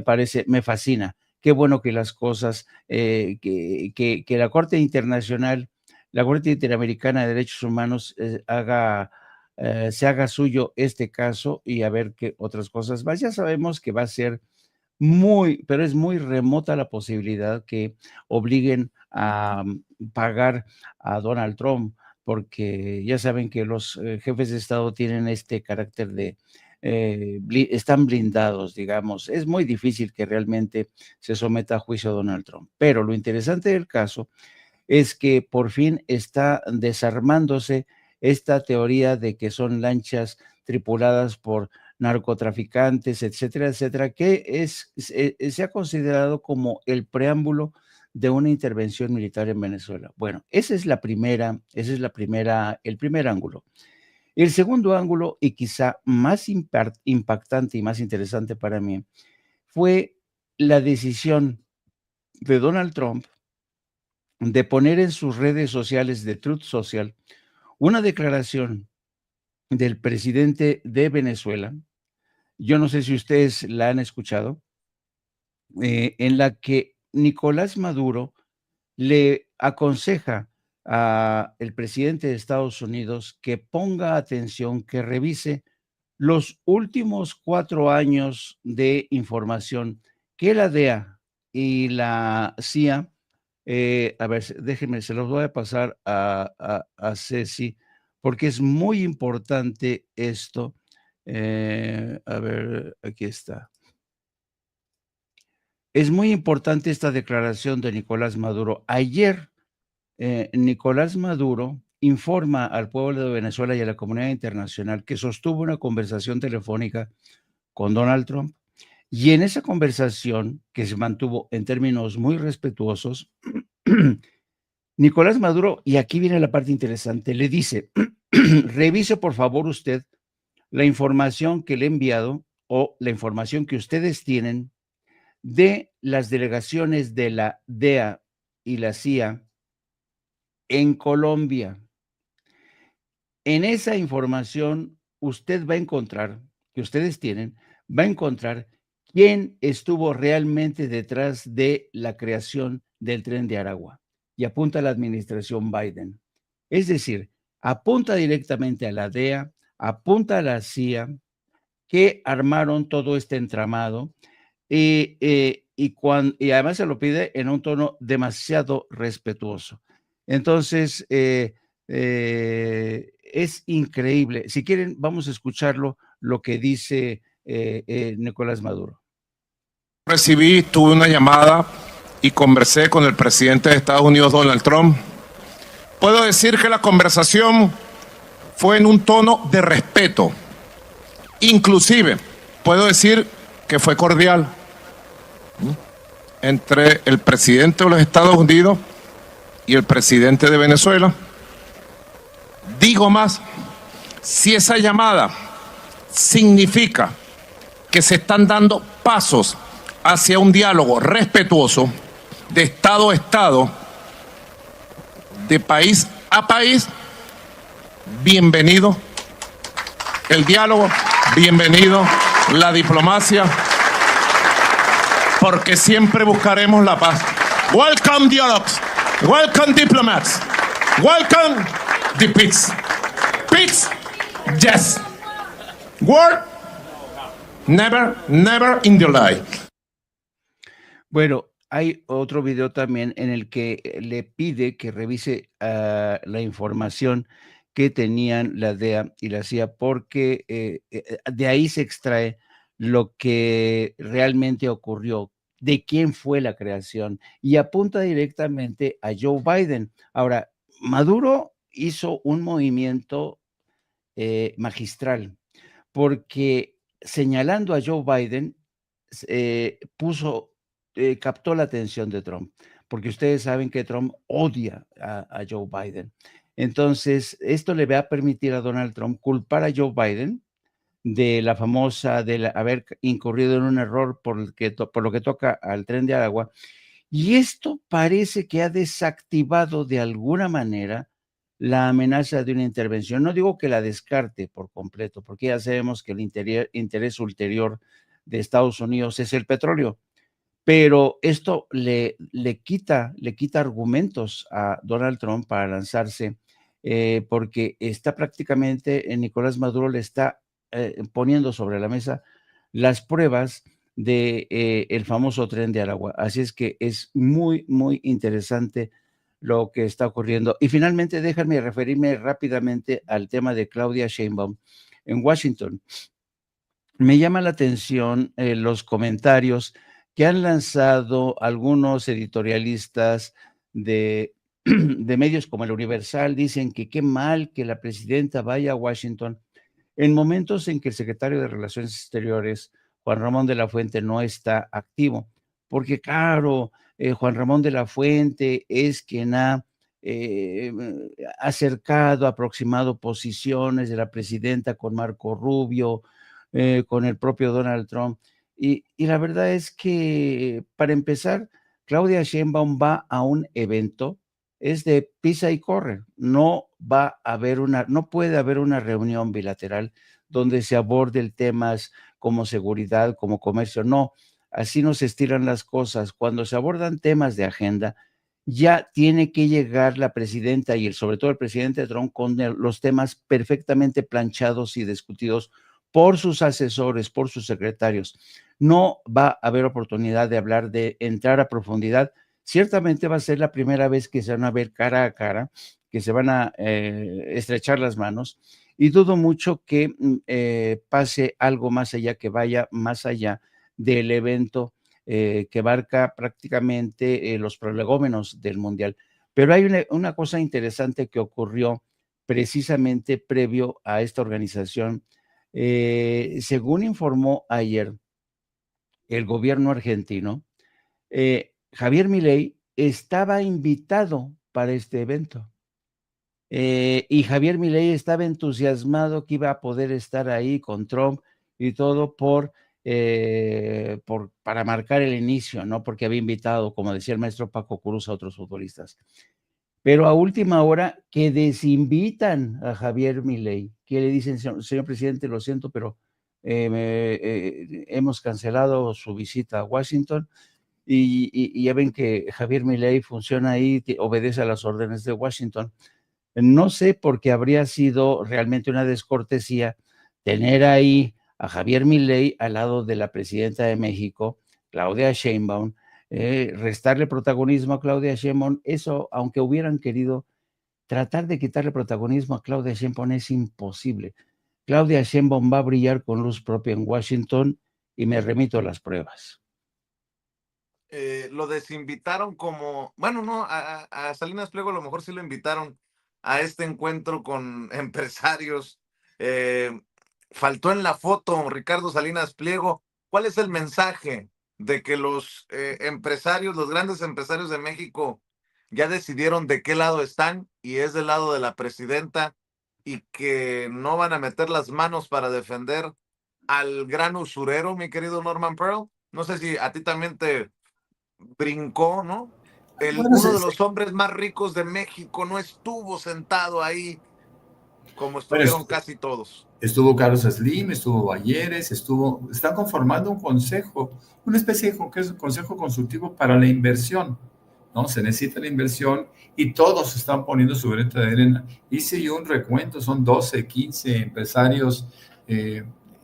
me fascina. Qué bueno que las cosas, que la Corte Internacional, la Corte Interamericana de Derechos Humanos se haga suyo este caso y a ver qué otras cosas más. Ya sabemos que va a ser pero es muy remota la posibilidad que obliguen a pagar a Donald Trump, porque ya saben que los jefes de Estado tienen este carácter de, están blindados, digamos. Es muy difícil que realmente se someta a juicio a Donald Trump. Pero lo interesante del caso es que por fin está desarmándose esta teoría de que son lanchas tripuladas por narcotraficantes, etcétera, etcétera, que se ha considerado como el preámbulo de una intervención militar en Venezuela. Bueno, esa es el primer ángulo. El segundo ángulo, y quizá más impactante y más interesante para mí, fue la decisión de Donald Trump de poner en sus redes sociales de Truth Social una declaración del presidente de Venezuela. Yo no sé si ustedes la han escuchado, en la que Nicolás Maduro le aconseja al presidente de Estados Unidos que ponga atención, que revise los últimos 4 años de información que la DEA y la CIA, a ver, déjenme, se los voy a pasar a Ceci, porque es muy importante esto A ver, aquí está. Es muy importante esta declaración de Nicolás Maduro. Ayer, Nicolás Maduro informa al pueblo de Venezuela y a la comunidad internacional que sostuvo una conversación telefónica con Donald Trump, y en esa conversación, que se mantuvo en términos muy respetuosos, Nicolás Maduro, y aquí viene la parte interesante, le dice, revise por favor usted la información que le he enviado o la información que ustedes tienen de las delegaciones de la DEA y la CIA en Colombia. En esa información usted va a encontrar, que ustedes tienen, va a encontrar quién estuvo realmente detrás de la creación del Tren de Aragua, y apunta a la administración Biden. Es decir, apunta directamente a la DEA, apunta a la CIA, que armaron todo este entramado, y además se lo pide en un tono demasiado respetuoso. Entonces, es increíble. Si quieren, vamos a escucharlo, lo que dice Nicolás Maduro. Tuve una llamada y conversé con el presidente de Estados Unidos, Donald Trump. Puedo decir que la conversación fue en un tono de respeto. Inclusive, puedo decir que fue cordial entre el presidente de los Estados Unidos y el presidente de Venezuela. Digo más, si esa llamada significa que se están dando pasos hacia un diálogo respetuoso de Estado a Estado, de país a país, bienvenido el diálogo, bienvenido la diplomacia, porque siempre buscaremos la paz. Welcome dialogues, welcome diplomats, welcome the peace. Peace, yes. War, never, never in the life. Bueno, hay otro video también en el que le pide que revise la información que tenían la DEA y la CIA, porque de ahí se extrae lo que realmente ocurrió, de quién fue la creación, y apunta directamente a Joe Biden. Ahora, Maduro hizo un movimiento magistral, porque señalando a Joe Biden, captó la atención de Trump, porque ustedes saben que Trump odia a Joe Biden. Entonces, esto le va a permitir a Donald Trump culpar a Joe Biden de la famosa, haber incurrido en un error por lo que toca al Tren de Aragua. Y esto parece que ha desactivado de alguna manera la amenaza de una intervención. No digo que la descarte por completo, porque ya sabemos que el interés ulterior de Estados Unidos es el petróleo, pero esto le quita argumentos a Donald Trump para lanzarse, porque está prácticamente, Nicolás Maduro le está poniendo sobre la mesa las pruebas de el famoso Tren de Aragua. Así es que es muy, muy interesante lo que está ocurriendo. Y finalmente, déjenme referirme rápidamente al tema de Claudia Sheinbaum en Washington. Me llama la atención los comentarios que han lanzado algunos editorialistas de medios como el Universal. Dicen que qué mal que la presidenta vaya a Washington en momentos en que el secretario de Relaciones Exteriores, Juan Ramón de la Fuente, no está activo, porque claro, Juan Ramón de la Fuente es quien ha acercado, aproximado posiciones de la presidenta con Marco Rubio, con el propio Donald Trump. Y la verdad es que, para empezar, Claudia Sheinbaum va a un evento, es de pisa y corre, no puede haber una reunión bilateral donde se aborden temas como seguridad, como comercio, no, así no se estiran las cosas. Cuando se abordan temas de agenda, ya tiene que llegar la presidenta y sobre todo el presidente Trump con los temas perfectamente planchados y discutidos por sus asesores, por sus secretarios. No va a haber oportunidad de hablar, de entrar a profundidad. Ciertamente va a ser la primera vez que se van a ver cara a cara, que se van a estrechar las manos, y dudo mucho que pase algo más allá, que vaya más allá del evento que abarca prácticamente los prolegómenos del Mundial. Pero hay una cosa interesante que ocurrió precisamente previo a esta organización. Según informó ayer el gobierno argentino, Javier Milei estaba invitado para este evento. Y Javier Milei estaba entusiasmado que iba a poder estar ahí con Trump y todo para marcar el inicio, ¿no? Porque había invitado, como decía el maestro Paco Cruz, a otros futbolistas. Pero a última hora que desinvitan a Javier Milei, que le dicen, señor presidente, lo siento, pero hemos cancelado su visita a Washington. Y ya ven que Javier Milei funciona ahí, obedece a las órdenes de Washington. No sé por qué habría sido realmente una descortesía tener ahí a Javier Milei al lado de la presidenta de México, Claudia Sheinbaum, restarle protagonismo a Claudia Sheinbaum. Eso, aunque hubieran querido tratar de quitarle protagonismo a Claudia Sheinbaum, es imposible. Claudia Sheinbaum va a brillar con luz propia en Washington y me remito a las pruebas. Lo desinvitaron como, bueno, no, a Salinas Pliego a lo mejor sí lo invitaron a este encuentro con empresarios. Faltó en la foto Ricardo Salinas Pliego. ¿Cuál es el mensaje de que los empresarios, los grandes empresarios de México ya decidieron de qué lado están y es del lado de la presidenta y que no van a meter las manos para defender al gran usurero, mi querido Norman Pearl? No sé si a ti también te brincó, ¿no? Bueno, Uno de los hombres más ricos de México no estuvo sentado ahí como estuvieron casi todos. Estuvo Carlos Slim, estuvo Balleres, están conformando un consejo, una especie de consejo consultivo para la inversión, ¿no? Se necesita la inversión y todos están poniendo su granito de arena. Hice yo un recuento, son 12, 15 empresarios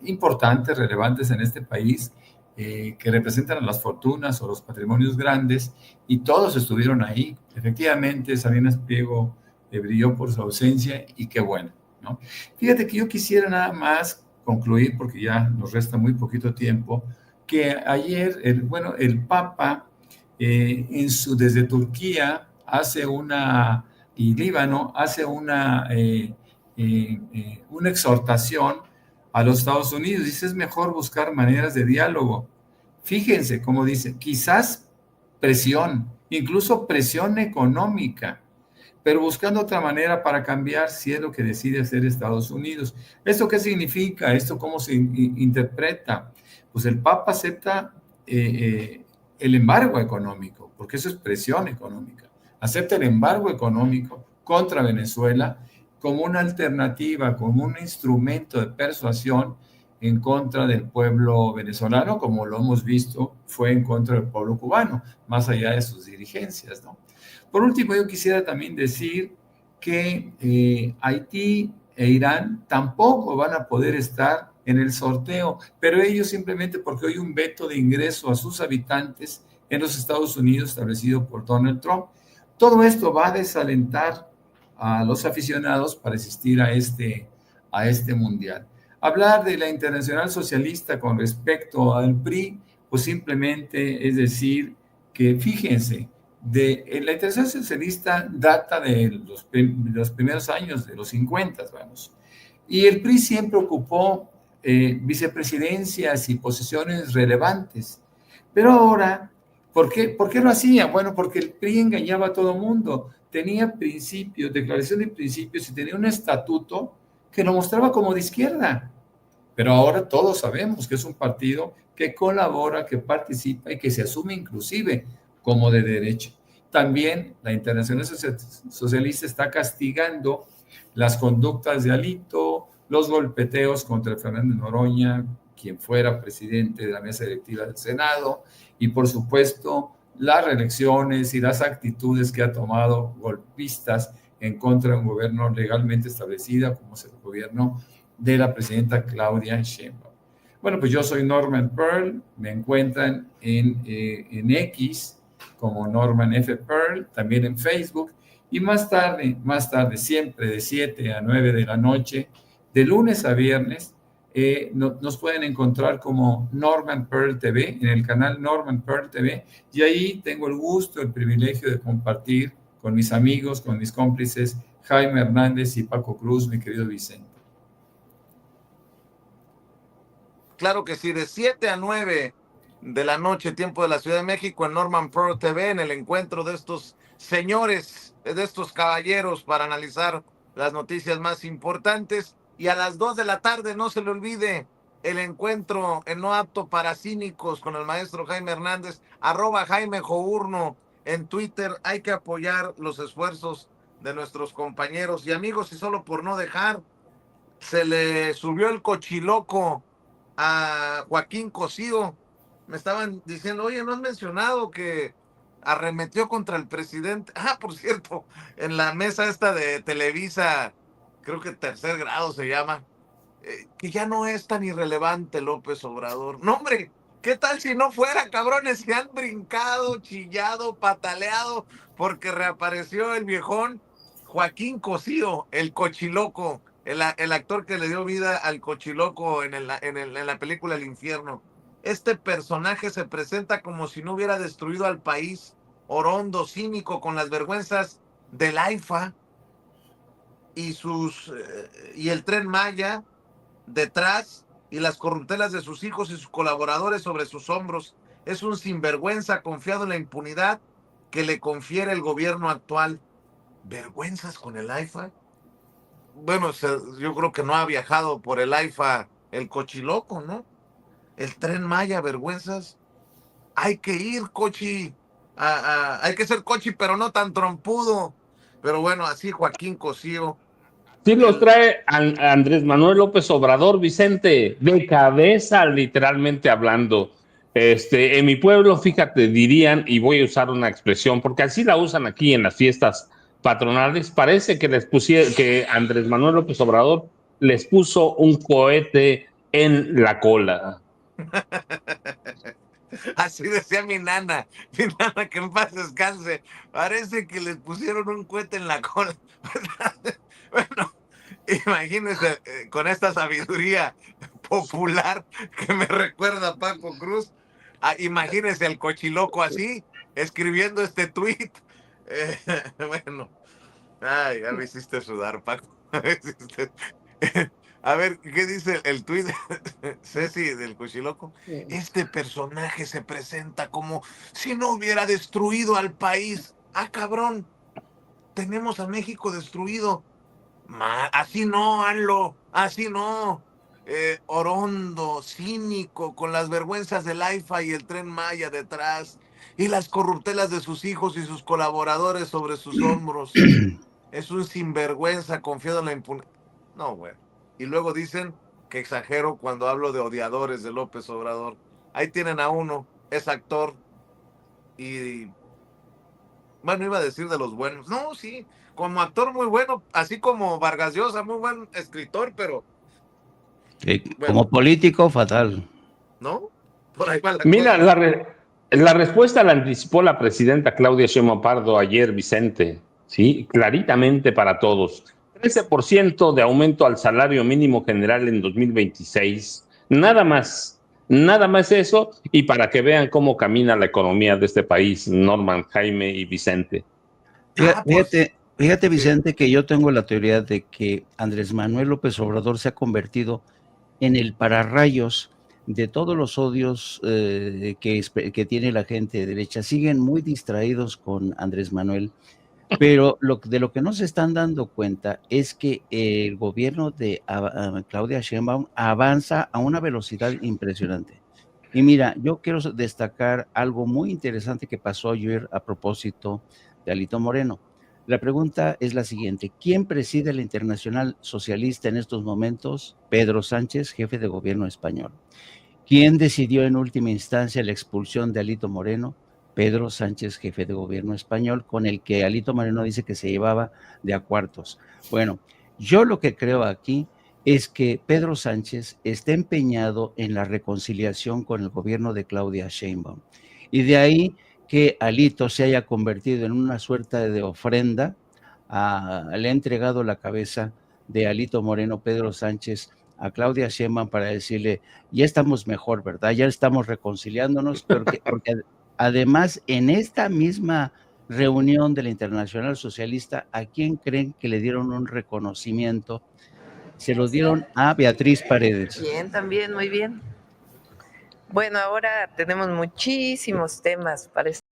importantes, relevantes en este país, que representan a las fortunas o los patrimonios grandes, y todos estuvieron ahí. Efectivamente, Salinas Pliego brilló por su ausencia, y qué bueno, ¿no? Fíjate que yo quisiera nada más concluir, porque ya nos resta muy poquito tiempo, que ayer, el Papa, desde Turquía y Líbano, hace una exhortación a los Estados Unidos. Dice, es mejor buscar maneras de diálogo. Fíjense cómo dice, quizás presión, incluso presión económica, pero buscando otra manera para cambiar si es lo que decide hacer Estados Unidos. ¿Esto qué significa? ¿Esto cómo se interpreta? Pues el Papa acepta el embargo económico, porque eso es presión económica. Acepta el embargo económico contra Venezuela como una alternativa, como un instrumento de persuasión en contra del pueblo venezolano, como lo hemos visto, fue en contra del pueblo cubano, más allá de sus dirigencias, ¿no? Por último, yo quisiera también decir que Haití e Irán tampoco van a poder estar en el sorteo, pero ellos simplemente porque hay un veto de ingreso a sus habitantes en los Estados Unidos establecido por Donald Trump. Todo esto va a desalentar a los aficionados para asistir a este mundial. Hablar de la Internacional Socialista con respecto al PRI, pues simplemente es decir que, fíjense, la Internacional Socialista data de los primeros años, de los 50, vamos. Y el PRI siempre ocupó vicepresidencias y posiciones relevantes. Pero ahora, ¿por qué lo hacía? Bueno, porque el PRI engañaba a todo mundo. Tenía principios, declaración de principios, y tenía un estatuto que lo mostraba como de izquierda. Pero ahora todos sabemos que es un partido que colabora, que participa y que se asume inclusive como de derecha. También la Internacional Socialista está castigando las conductas de Alito, los golpeteos contra Fernando Noroña, quien fuera presidente de la mesa directiva del Senado, y por supuesto las reelecciones y las actitudes que ha tomado golpistas en contra de un gobierno legalmente establecido, como es el gobierno de la presidenta Claudia Sheinbaum. Bueno, pues yo soy Norman Pearl, me encuentran en X como Norman F. Pearl, también en Facebook, y más tarde, siempre de 7 a 9 de la noche, De lunes a viernes nos pueden encontrar como Norman Pearl TV, en el canal Norman Pearl TV, y ahí tengo el gusto, el privilegio de compartir con mis amigos, con mis cómplices, Jaime Hernández y Paco Cruz, mi querido Vicente. Claro que sí, de 7 a 9 de la noche, tiempo de la Ciudad de México, en Norman Pearl TV, en el encuentro de estos señores, de estos caballeros, para analizar las noticias más importantes. Y a las 2 de la tarde, no se le olvide, el encuentro en No Apto para Cínicos con el maestro Jaime Hernández, @Jaime Journo en Twitter. Hay que apoyar los esfuerzos de nuestros compañeros y amigos, y solo por no dejar, se le subió el cochiloco a Joaquín Cosío. Me estaban diciendo, oye, ¿no has mencionado que arremetió contra el presidente? Ah, por cierto, en la mesa esta de Televisa, creo que Tercer Grado se llama, que ya no es tan irrelevante López Obrador. No, hombre, ¿qué tal si no fuera, cabrones? Se han brincado, chillado, pataleado, porque reapareció el viejón Joaquín Cosío, el cochiloco, el actor que le dio vida al cochiloco en la película El Infierno. Este personaje se presenta como si no hubiera destruido al país, orondo, cínico, con las vergüenzas del AIFA y el Tren Maya detrás, y las corruptelas de sus hijos y sus colaboradores sobre sus hombros. Es un sinvergüenza confiado en la impunidad que le confiere el gobierno actual. ¿Vergüenzas con el AIFA? Bueno, yo creo que no ha viajado por el AIFA el cochiloco, ¿no? El Tren Maya, vergüenzas. Hay que ir, cochi. Hay que ser cochi, pero no tan trompudo. Pero bueno, así Joaquín Cosío. Sí los trae Andrés Manuel López Obrador, Vicente, de cabeza, literalmente hablando. En mi pueblo, fíjate, dirían, y voy a usar una expresión, porque así la usan aquí en las fiestas patronales, parece que que Andrés Manuel López Obrador les puso un cohete en la cola. Así decía mi nana que en paz descanse. Parece que les pusieron un cohete en la cola. Bueno, imagínense, con esta sabiduría popular que me recuerda a Paco Cruz, imagínense al cochiloco así, escribiendo este tweet. Bueno, ay, ya me hiciste sudar, Paco. A ver, ¿qué dice el tuit Ceci del cochiloco? Este personaje se presenta como si no hubiera destruido al país. Ah, cabrón, tenemos a México destruido. Así no, Anlo, así no. Orondo, cínico, con las vergüenzas del AIFA y el Tren Maya detrás, y las corruptelas de sus hijos y sus colaboradores sobre sus hombros. Es un sinvergüenza confiado en la impunidad. No, güey. Y luego dicen que exagero cuando hablo de odiadores de López Obrador. Ahí tienen a uno, es actor, y bueno, iba a decir de los buenos. No, sí, como actor muy bueno, así como Vargas Llosa, muy buen escritor, pero como bueno, político, fatal. ¿no? Por ahí va la Mira, cosa. la respuesta la anticipó la presidenta Claudia Sheinbaum Pardo ayer, Vicente, ¿sí? Claritamente para todos. 13% de aumento al salario mínimo general en 2026. Nada más eso, y para que vean cómo camina la economía de este país, Norman, Jaime y Vicente. Fíjate, Vicente, que yo tengo la teoría de que Andrés Manuel López Obrador se ha convertido en el pararrayos de todos los odios que tiene la gente de derecha. Siguen muy distraídos con Andrés Manuel, pero de lo que no se están dando cuenta es que el gobierno de Claudia Sheinbaum avanza a una velocidad impresionante. Y mira, yo quiero destacar algo muy interesante que pasó ayer a propósito de Alito Moreno. La pregunta es la siguiente: ¿quién preside la Internacional Socialista en estos momentos? Pedro Sánchez, jefe de gobierno español. ¿Quién decidió en última instancia la expulsión de Alito Moreno? Pedro Sánchez, jefe de gobierno español, con el que Alito Moreno dice que se llevaba de a cuartos. Bueno, yo lo que creo aquí es que Pedro Sánchez está empeñado en la reconciliación con el gobierno de Claudia Sheinbaum. Y de ahí que Alito se haya convertido en una suerte de ofrenda, le ha entregado la cabeza de Alito Moreno, Pedro Sánchez, a Claudia Sheinbaum para decirle, ya estamos mejor, ¿verdad? Ya estamos reconciliándonos, porque además en esta misma reunión de la Internacional Socialista, ¿a quién creen que le dieron un reconocimiento? Se lo dieron a Beatriz Paredes. Bien, también, muy bien. Bueno, ahora tenemos muchísimos temas para